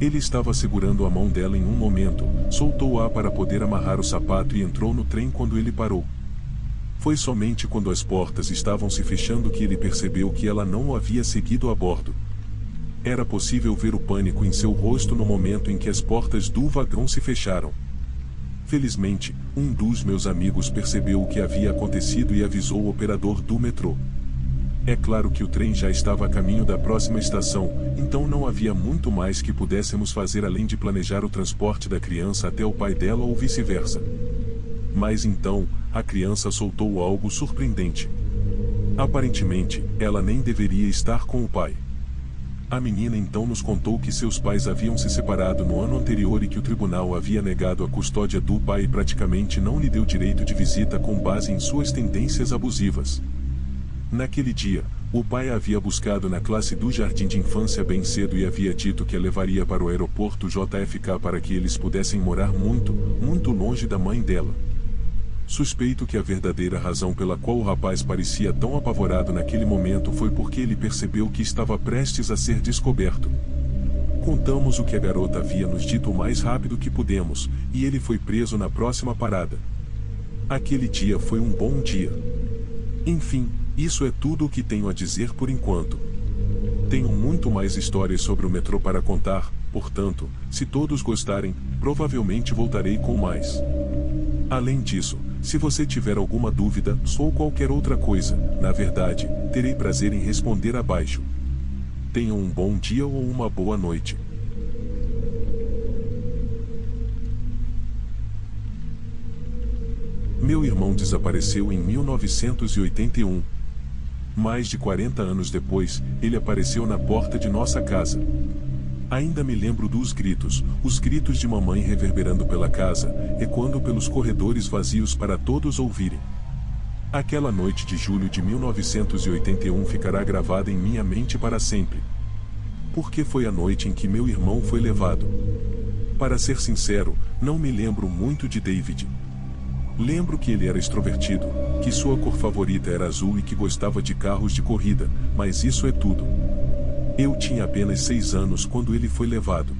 Ele estava segurando a mão dela em um momento, soltou-a para poder amarrar o sapato e entrou no trem quando ele parou. Foi somente quando as portas estavam se fechando que ele percebeu que ela não o havia seguido a bordo. Era possível ver o pânico em seu rosto no momento em que as portas do vagão se fecharam. Felizmente, um dos meus amigos percebeu o que havia acontecido e avisou o operador do metrô. É claro que o trem já estava a caminho da próxima estação, então não havia muito mais que pudéssemos fazer além de planejar o transporte da criança até o pai dela ou vice-versa. Mas então, a criança soltou algo surpreendente. Aparentemente, ela nem deveria estar com o pai. A menina então nos contou que seus pais haviam se separado no ano anterior e que o tribunal havia negado a custódia do pai e praticamente não lhe deu direito de visita com base em suas tendências abusivas. Naquele dia, o pai a havia buscado na classe do jardim de infância bem cedo e havia dito que a levaria para o aeroporto JFK para que eles pudessem morar muito, muito longe da mãe dela. Suspeito que a verdadeira razão pela qual o rapaz parecia tão apavorado naquele momento foi porque ele percebeu que estava prestes a ser descoberto. Contamos o que a garota havia nos dito o mais rápido que pudemos, e ele foi preso na próxima parada. Aquele dia foi um bom dia. Enfim, isso é tudo o que tenho a dizer por enquanto. Tenho muito mais histórias sobre o metrô para contar, portanto, se todos gostarem, provavelmente voltarei com mais. Além disso, se você tiver alguma dúvida, ou qualquer outra coisa, na verdade, terei prazer em responder abaixo. Tenham um bom dia ou uma boa noite. Meu irmão desapareceu em 1981. Mais de 40 anos depois, ele apareceu na porta de nossa casa. Ainda me lembro dos gritos, os gritos de mamãe reverberando pela casa, ecoando pelos corredores vazios para todos ouvirem. Aquela noite de julho de 1981 ficará gravada em minha mente para sempre. Porque foi a noite em que meu irmão foi levado. Para ser sincero, não me lembro muito de David. Lembro que ele era extrovertido, que sua cor favorita era azul e que gostava de carros de corrida, mas isso é tudo. Eu tinha apenas 6 anos quando ele foi levado.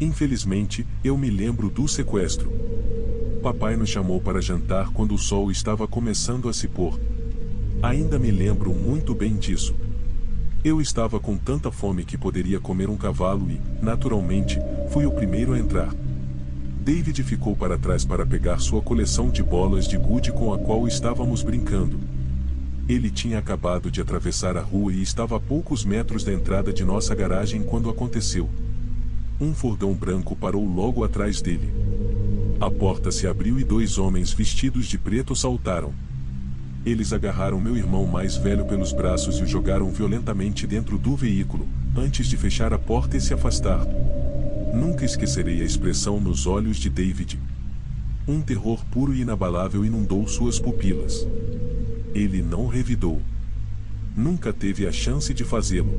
Infelizmente, eu me lembro do sequestro. Papai nos chamou para jantar quando o sol estava começando a se pôr. Ainda me lembro muito bem disso. Eu estava com tanta fome que poderia comer um cavalo e, naturalmente, fui o primeiro a entrar. David ficou para trás para pegar sua coleção de bolas de gude com a qual estávamos brincando. Ele tinha acabado de atravessar a rua e estava a poucos metros da entrada de nossa garagem quando aconteceu. Um furgão branco parou logo atrás dele. A porta se abriu e 2 homens vestidos de preto saltaram. Eles agarraram meu irmão mais velho pelos braços e o jogaram violentamente dentro do veículo, antes de fechar a porta e se afastar. Nunca esquecerei a expressão nos olhos de David. Um terror puro e inabalável inundou suas pupilas. Ele não revidou. Nunca teve a chance de fazê-lo.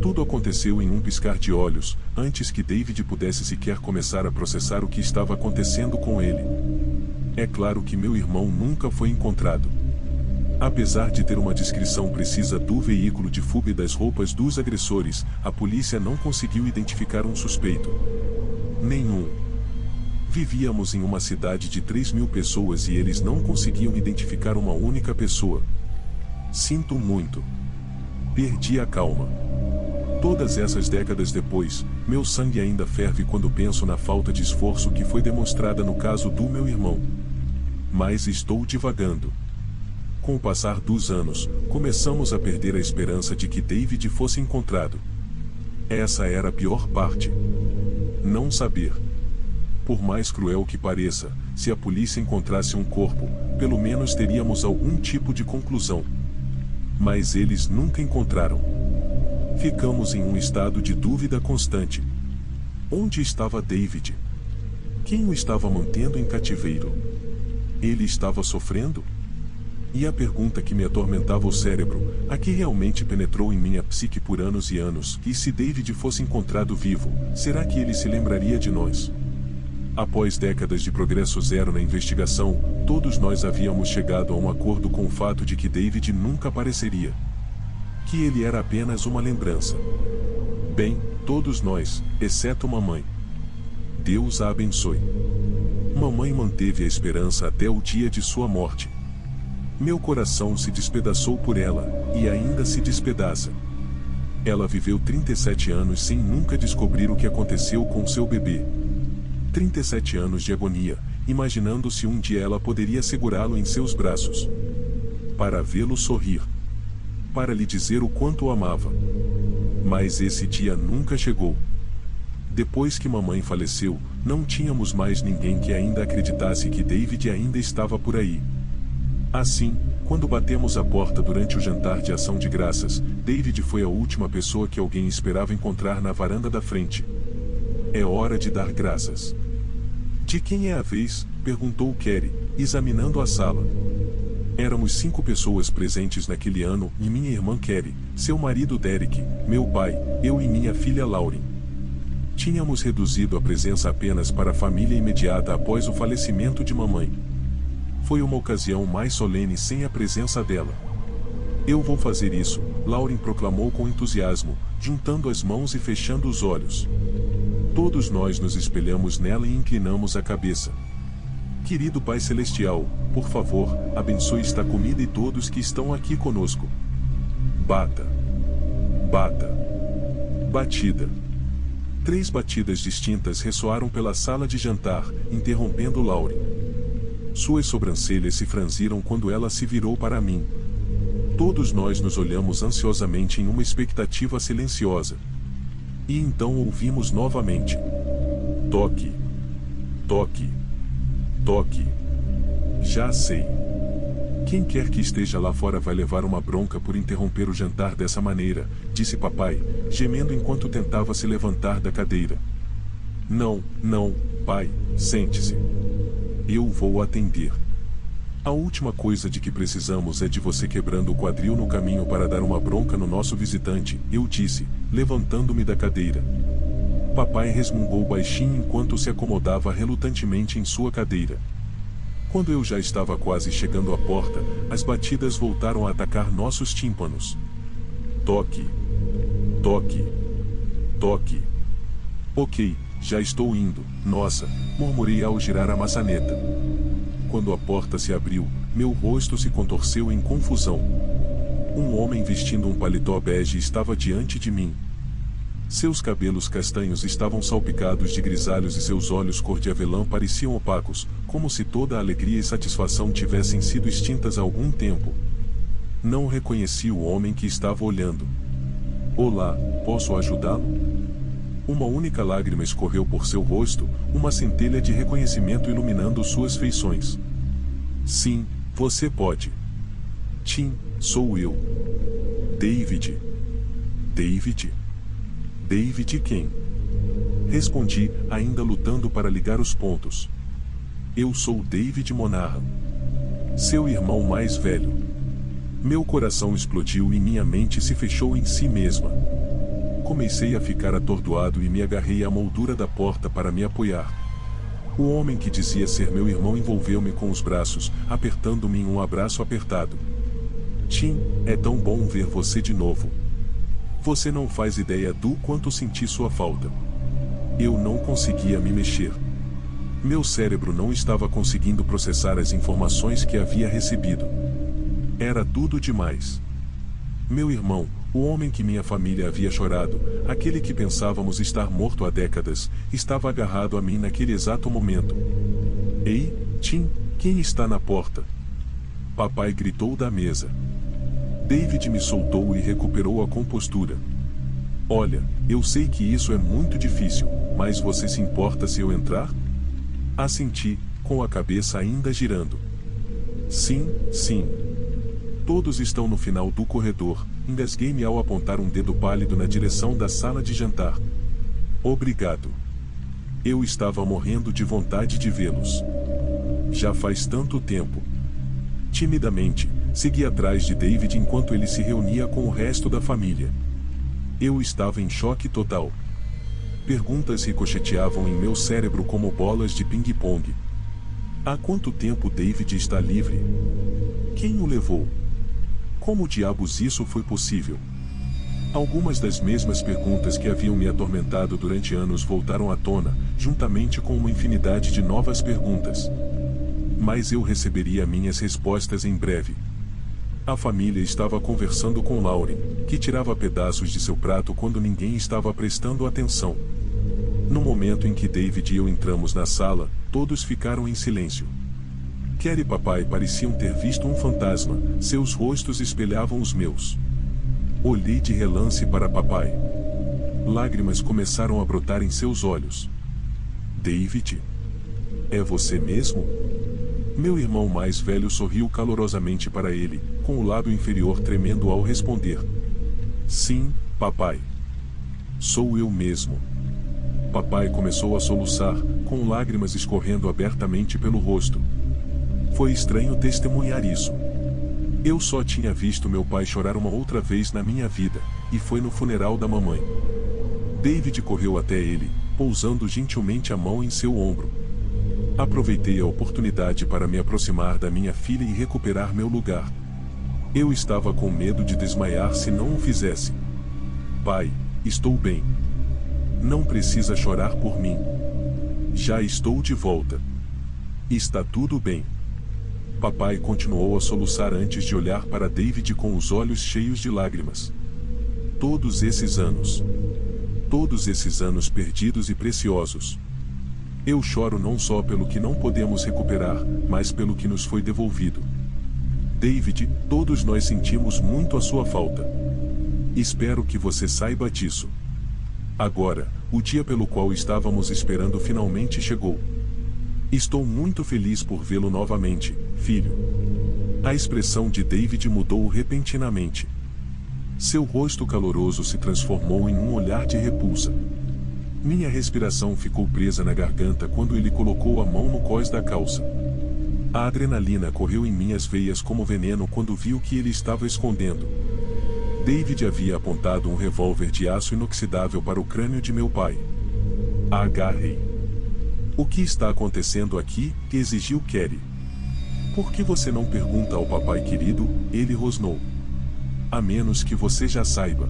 Tudo aconteceu em um piscar de olhos, antes que David pudesse sequer começar a processar o que estava acontecendo com ele. É claro que meu irmão nunca foi encontrado. Apesar de ter uma descrição precisa do veículo de fuga e das roupas dos agressores, a polícia não conseguiu identificar um suspeito. nenhum. Vivíamos em uma cidade de 3.000 pessoas e eles não conseguiam identificar uma única pessoa. Sinto muito. Perdi a calma. Todas essas décadas depois, meu sangue ainda ferve quando penso na falta de esforço que foi demonstrada no caso do meu irmão. Mas estou divagando. Com o passar dos anos, começamos a perder a esperança de que David fosse encontrado. Essa era a pior parte. Não saber. Por mais cruel que pareça, se a polícia encontrasse um corpo, pelo menos teríamos algum tipo de conclusão. Mas eles nunca encontraram. Ficamos em um estado de dúvida constante. Onde estava David? Quem o estava mantendo em cativeiro? Ele estava sofrendo? E a pergunta que me atormentava o cérebro, a que realmente penetrou em minha psique por anos e anos, e se David fosse encontrado vivo, será que ele se lembraria de nós? Após décadas de progresso zero na investigação, todos nós havíamos chegado a um acordo com o fato de que David nunca apareceria. Que ele era apenas uma lembrança. Bem, todos nós, exceto mamãe. Deus a abençoe. Mamãe manteve a esperança até o dia de sua morte. Meu coração se despedaçou por ela, e ainda se despedaça. Ela viveu 37 anos sem nunca descobrir o que aconteceu com seu bebê. 37 anos de agonia, imaginando se um dia ela poderia segurá-lo em seus braços. Para vê-lo sorrir. Para lhe dizer o quanto o amava. Mas esse dia nunca chegou. Depois que mamãe faleceu, não tínhamos mais ninguém que ainda acreditasse que David ainda estava por aí. Assim, quando batemos a porta durante o jantar de ação de graças, David foi a última pessoa que alguém esperava encontrar na varanda da frente. É hora de dar graças. De quem é a vez? Perguntou Carrie, examinando a sala. Éramos 5 pessoas presentes naquele ano, e minha irmã Carrie, seu marido Derek, meu pai, eu e minha filha Lauren. Tínhamos reduzido a presença apenas para a família imediata após o falecimento de mamãe. Foi uma ocasião mais solene sem a presença dela. Eu vou fazer isso, Lauren proclamou com entusiasmo, juntando as mãos e fechando os olhos. Todos nós nos espelhamos nela e inclinamos a cabeça. Querido Pai Celestial, por favor, abençoe esta comida e todos que estão aqui conosco. Bata. Bata. Batida. 3 batidas distintas ressoaram pela sala de jantar, interrompendo Lauren. Suas sobrancelhas se franziram quando ela se virou para mim. Todos nós nos olhamos ansiosamente em uma expectativa silenciosa. E então ouvimos novamente. Toque. Toque. Toque. Já sei. Quem quer que esteja lá fora vai levar uma bronca por interromper o jantar dessa maneira, disse papai, gemendo enquanto tentava se levantar da cadeira. Não, não, pai, sente-se. Eu vou atender. A última coisa de que precisamos é de você quebrando o quadril no caminho para dar uma bronca no nosso visitante, eu disse, levantando-me da cadeira. Papai resmungou baixinho enquanto se acomodava relutantemente em sua cadeira. Quando eu já estava quase chegando à porta, as batidas voltaram a atacar nossos tímpanos. Toque. Toque. Toque. Ok, já estou indo, nossa, murmurei ao girar a maçaneta. Quando a porta se abriu, meu rosto se contorceu em confusão. Um homem vestindo um paletó bege estava diante de mim. Seus cabelos castanhos estavam salpicados de grisalhos e seus olhos cor de avelã pareciam opacos, como se toda a alegria e satisfação tivessem sido extintas há algum tempo. Não reconheci o homem que estava olhando. Olá, posso ajudá-lo? Uma única lágrima escorreu por seu rosto, uma centelha de reconhecimento iluminando suas feições. Sim, você pode. Tim, sou eu. David. David? David quem? Respondi, ainda lutando para ligar os pontos. Eu sou David Monaghan. Seu irmão mais velho. Meu coração explodiu e minha mente se fechou em si mesma. Comecei a ficar atordoado e me agarrei à moldura da porta para me apoiar. O homem que dizia ser meu irmão envolveu-me com os braços, apertando-me em um abraço apertado. Tim, é tão bom ver você de novo. Você não faz ideia do quanto senti sua falta. Eu não conseguia me mexer. Meu cérebro não estava conseguindo processar as informações que havia recebido. Era tudo demais. Meu irmão, o homem que minha família havia chorado, aquele que pensávamos estar morto há décadas, estava agarrado a mim naquele exato momento. Ei, Tim, quem está na porta? Papai gritou da mesa. David me soltou e recuperou a compostura. Olha, eu sei que isso é muito difícil, mas você se importa se eu entrar? Assenti, com a cabeça ainda girando. Sim, sim. Todos estão no final do corredor, engasguei-me ao apontar um dedo pálido na direção da sala de jantar. Obrigado. Eu estava morrendo de vontade de vê-los. Já faz tanto tempo. Timidamente, segui atrás de David enquanto ele se reunia com o resto da família. Eu estava em choque total. Perguntas ricocheteavam em meu cérebro como bolas de ping-pong. Há quanto tempo David está livre? Quem o levou? Como diabos isso foi possível? Algumas das mesmas perguntas que haviam me atormentado durante anos voltaram à tona, juntamente com uma infinidade de novas perguntas. Mas eu receberia minhas respostas em breve. A família estava conversando com Lauren, que tirava pedaços de seu prato quando ninguém estava prestando atenção. No momento em que David e eu entramos na sala, todos ficaram em silêncio. Kerry e papai pareciam ter visto um fantasma, seus rostos espelhavam os meus. Olhei de relance para papai. Lágrimas começaram a brotar em seus olhos. David? É você mesmo? Meu irmão mais velho sorriu calorosamente para ele, com o lábio inferior tremendo ao responder. Sim, papai. Sou eu mesmo. Papai começou a soluçar, com lágrimas escorrendo abertamente pelo rosto. Foi estranho testemunhar isso. Eu só tinha visto meu pai chorar uma outra vez na minha vida, e foi no funeral da mamãe. David correu até ele, pousando gentilmente a mão em seu ombro. Aproveitei a oportunidade para me aproximar da minha filha e recuperar meu lugar. Eu estava com medo de desmaiar se não o fizesse. Pai, estou bem. Não precisa chorar por mim. Já estou de volta. Está tudo bem. Papai continuou a soluçar antes de olhar para David com os olhos cheios de lágrimas. Todos esses anos perdidos e preciosos. Eu choro não só pelo que não podemos recuperar, mas pelo que nos foi devolvido. David, todos nós sentimos muito a sua falta. Espero que você saiba disso. Agora, o dia pelo qual estávamos esperando finalmente chegou. Estou muito feliz por vê-lo novamente, filho. A expressão de David mudou repentinamente. Seu rosto caloroso se transformou em um olhar de repulsa. Minha respiração ficou presa na garganta quando ele colocou a mão no cós da calça. A adrenalina correu em minhas veias como veneno quando vi o que ele estava escondendo. David havia apontado um revólver de aço inoxidável para o crânio de meu pai. Agarrei. O que está acontecendo aqui? Exigiu Kerry. Por que você não pergunta ao papai querido? Ele rosnou. A menos que você já saiba.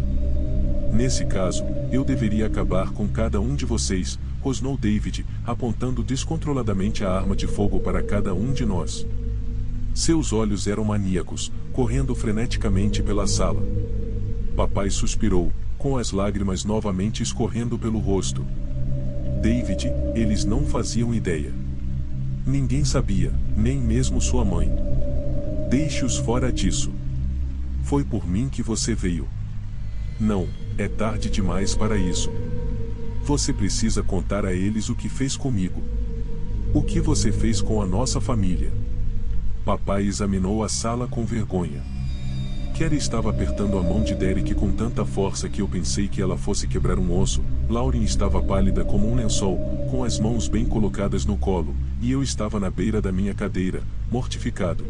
Nesse caso, eu deveria acabar com cada um de vocês, rosnou David, apontando descontroladamente a arma de fogo para cada um de nós. Seus olhos eram maníacos, correndo freneticamente pela sala. Papai suspirou, com as lágrimas novamente escorrendo pelo rosto. David, eles não faziam ideia. Ninguém sabia, nem mesmo sua mãe. Deixe-os fora disso. Foi por mim que você veio. Não, é tarde demais para isso. Você precisa contar a eles o que fez comigo. O que você fez com a nossa família. Papai examinou a sala com vergonha. Kerry estava apertando a mão de Derek com tanta força que eu pensei que ela fosse quebrar um osso. Lauren estava pálida como um lençol, com as mãos bem colocadas no colo, e eu estava na beira da minha cadeira, mortificado.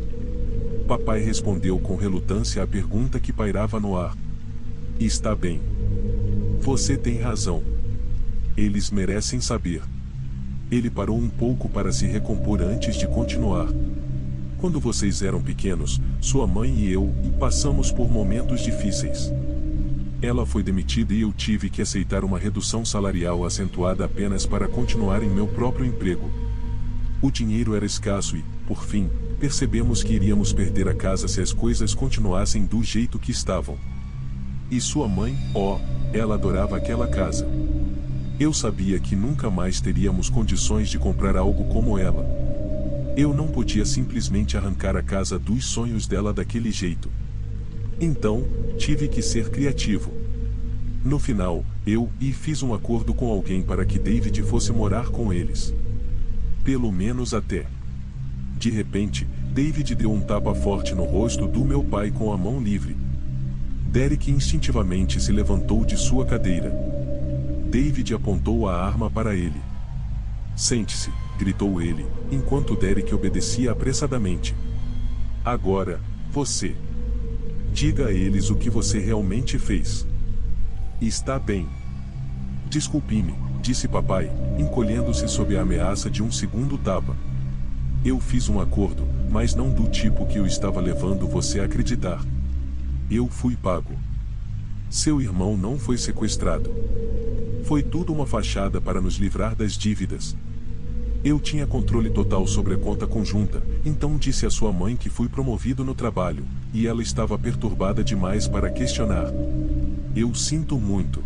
Papai respondeu com relutância à pergunta que pairava no ar. Está bem. Você tem razão. Eles merecem saber. Ele parou um pouco para se recompor antes de continuar. Quando vocês eram pequenos, sua mãe e eu passamos por momentos difíceis. Ela foi demitida e eu tive que aceitar uma redução salarial acentuada apenas para continuar em meu próprio emprego. O dinheiro era escasso e, por fim, percebemos que iríamos perder a casa se as coisas continuassem do jeito que estavam. E sua mãe, ela adorava aquela casa. Eu sabia que nunca mais teríamos condições de comprar algo como ela. Eu não podia simplesmente arrancar a casa dos sonhos dela daquele jeito. Então, tive que ser criativo. No final, fiz um acordo com alguém para que David fosse morar com eles. Pelo menos até. De repente, David deu um tapa forte no rosto do meu pai com a mão livre. Derek instintivamente se levantou de sua cadeira. David apontou a arma para ele. "Sente-se", gritou ele, enquanto Derek obedecia apressadamente. "Agora, você. Diga a eles o que você realmente fez." "Está bem." "Desculpe-me", disse papai, encolhendo-se sob a ameaça de um segundo tapa. "Eu fiz um acordo, mas não do tipo que eu estava levando você a acreditar. Eu fui pago. Seu irmão não foi sequestrado. Foi tudo uma fachada para nos livrar das dívidas. Eu tinha controle total sobre a conta conjunta, então disse à sua mãe que fui promovido no trabalho, e ela estava perturbada demais para questionar. Eu sinto muito."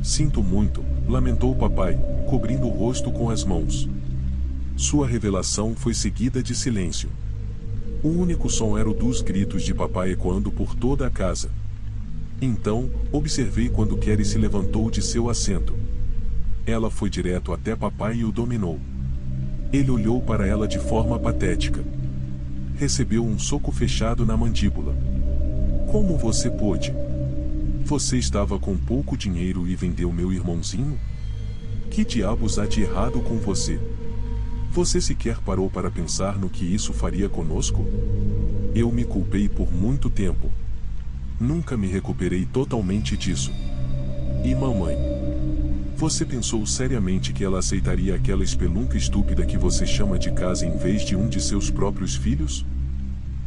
"Sinto muito", lamentou o papai, cobrindo o rosto com as mãos. Sua revelação foi seguida de silêncio. O único som era o dos gritos de papai ecoando por toda a casa. Então, observei quando Carrie se levantou de seu assento. Ela foi direto até papai e o dominou. Ele olhou para ela de forma patética. Recebeu um soco fechado na mandíbula. "Como você pôde? Você estava com pouco dinheiro e vendeu meu irmãozinho? Que diabos há de errado com você? Você sequer parou para pensar no que isso faria conosco?" Eu me culpei por muito tempo. Nunca me recuperei totalmente disso. "E mamãe? Você pensou seriamente que ela aceitaria aquela espelunca estúpida que você chama de casa em vez de um de seus próprios filhos?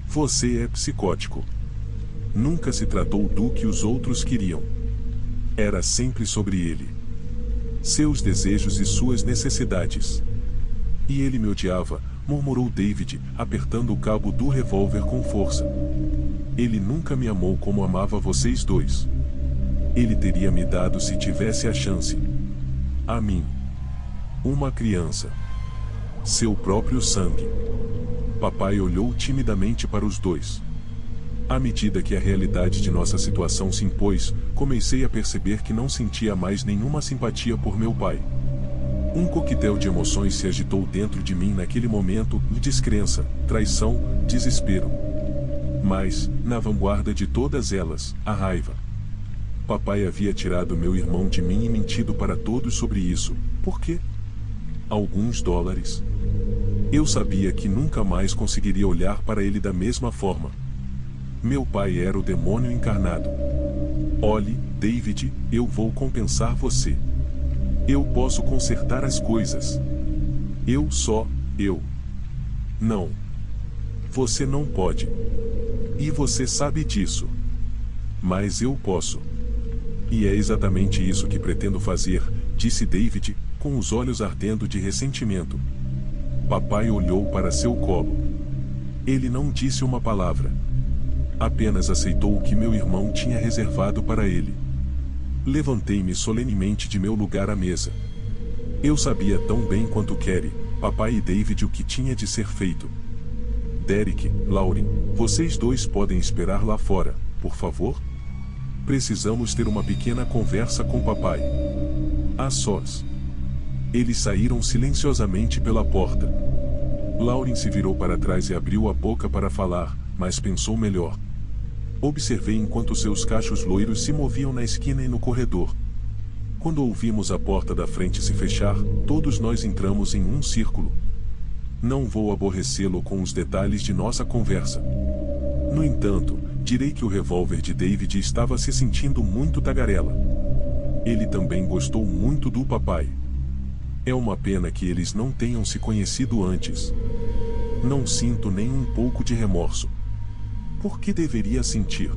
Você é psicótico. Nunca se tratou do que os outros queriam. Era sempre sobre ele. Seus desejos e suas necessidades. E ele me odiava", murmurou David, apertando o cabo do revólver com força. "Ele nunca me amou como amava vocês dois. Ele teria me dado se tivesse a chance. A mim. Uma criança. Seu próprio sangue." Papai olhou timidamente para os dois. À medida que a realidade de nossa situação se impôs, comecei a perceber que não sentia mais nenhuma simpatia por meu pai. Um coquetel de emoções se agitou dentro de mim naquele momento: descrença, traição, desespero. Mas, na vanguarda de todas elas, a raiva. Papai havia tirado meu irmão de mim e mentido para todos sobre isso. Por quê? Alguns dólares. Eu sabia que nunca mais conseguiria olhar para ele da mesma forma. Meu pai era o demônio encarnado. "Olhe, David, eu vou compensar você. Eu posso consertar as coisas. Eu. Não. Você não pode. E você sabe disso. Mas eu posso. E é exatamente isso que pretendo fazer", disse David, com os olhos ardendo de ressentimento. Papai olhou para seu colo. Ele não disse uma palavra. Apenas aceitou o que meu irmão tinha reservado para ele. Levantei-me solenemente de meu lugar à mesa. Eu sabia tão bem quanto Carrie, papai e David o que tinha de ser feito. "Derek, Lauren, vocês dois podem esperar lá fora, por favor? Precisamos ter uma pequena conversa com papai. A sós." Eles saíram silenciosamente pela porta. Lauren se virou para trás e abriu a boca para falar, mas pensou melhor. Observei enquanto seus cachos loiros se moviam na esquina e no corredor. Quando ouvimos a porta da frente se fechar, todos nós entramos em um círculo. Não vou aborrecê-lo com os detalhes de nossa conversa. No entanto, direi que o revólver de David estava se sentindo muito tagarela. Ele também gostou muito do papai. É uma pena que eles não tenham se conhecido antes. Não sinto nem um pouco de remorso. Por que deveria sentir?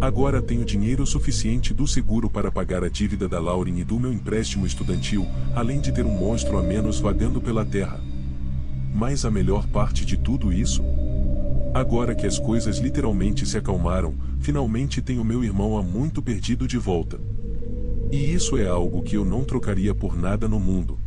Agora tenho dinheiro suficiente do seguro para pagar a dívida da Lauren e do meu empréstimo estudantil, além de ter um monstro a menos vagando pela terra. Mas a melhor parte de tudo isso? Agora que as coisas literalmente se acalmaram, finalmente tenho meu irmão há muito perdido de volta. E isso é algo que eu não trocaria por nada no mundo.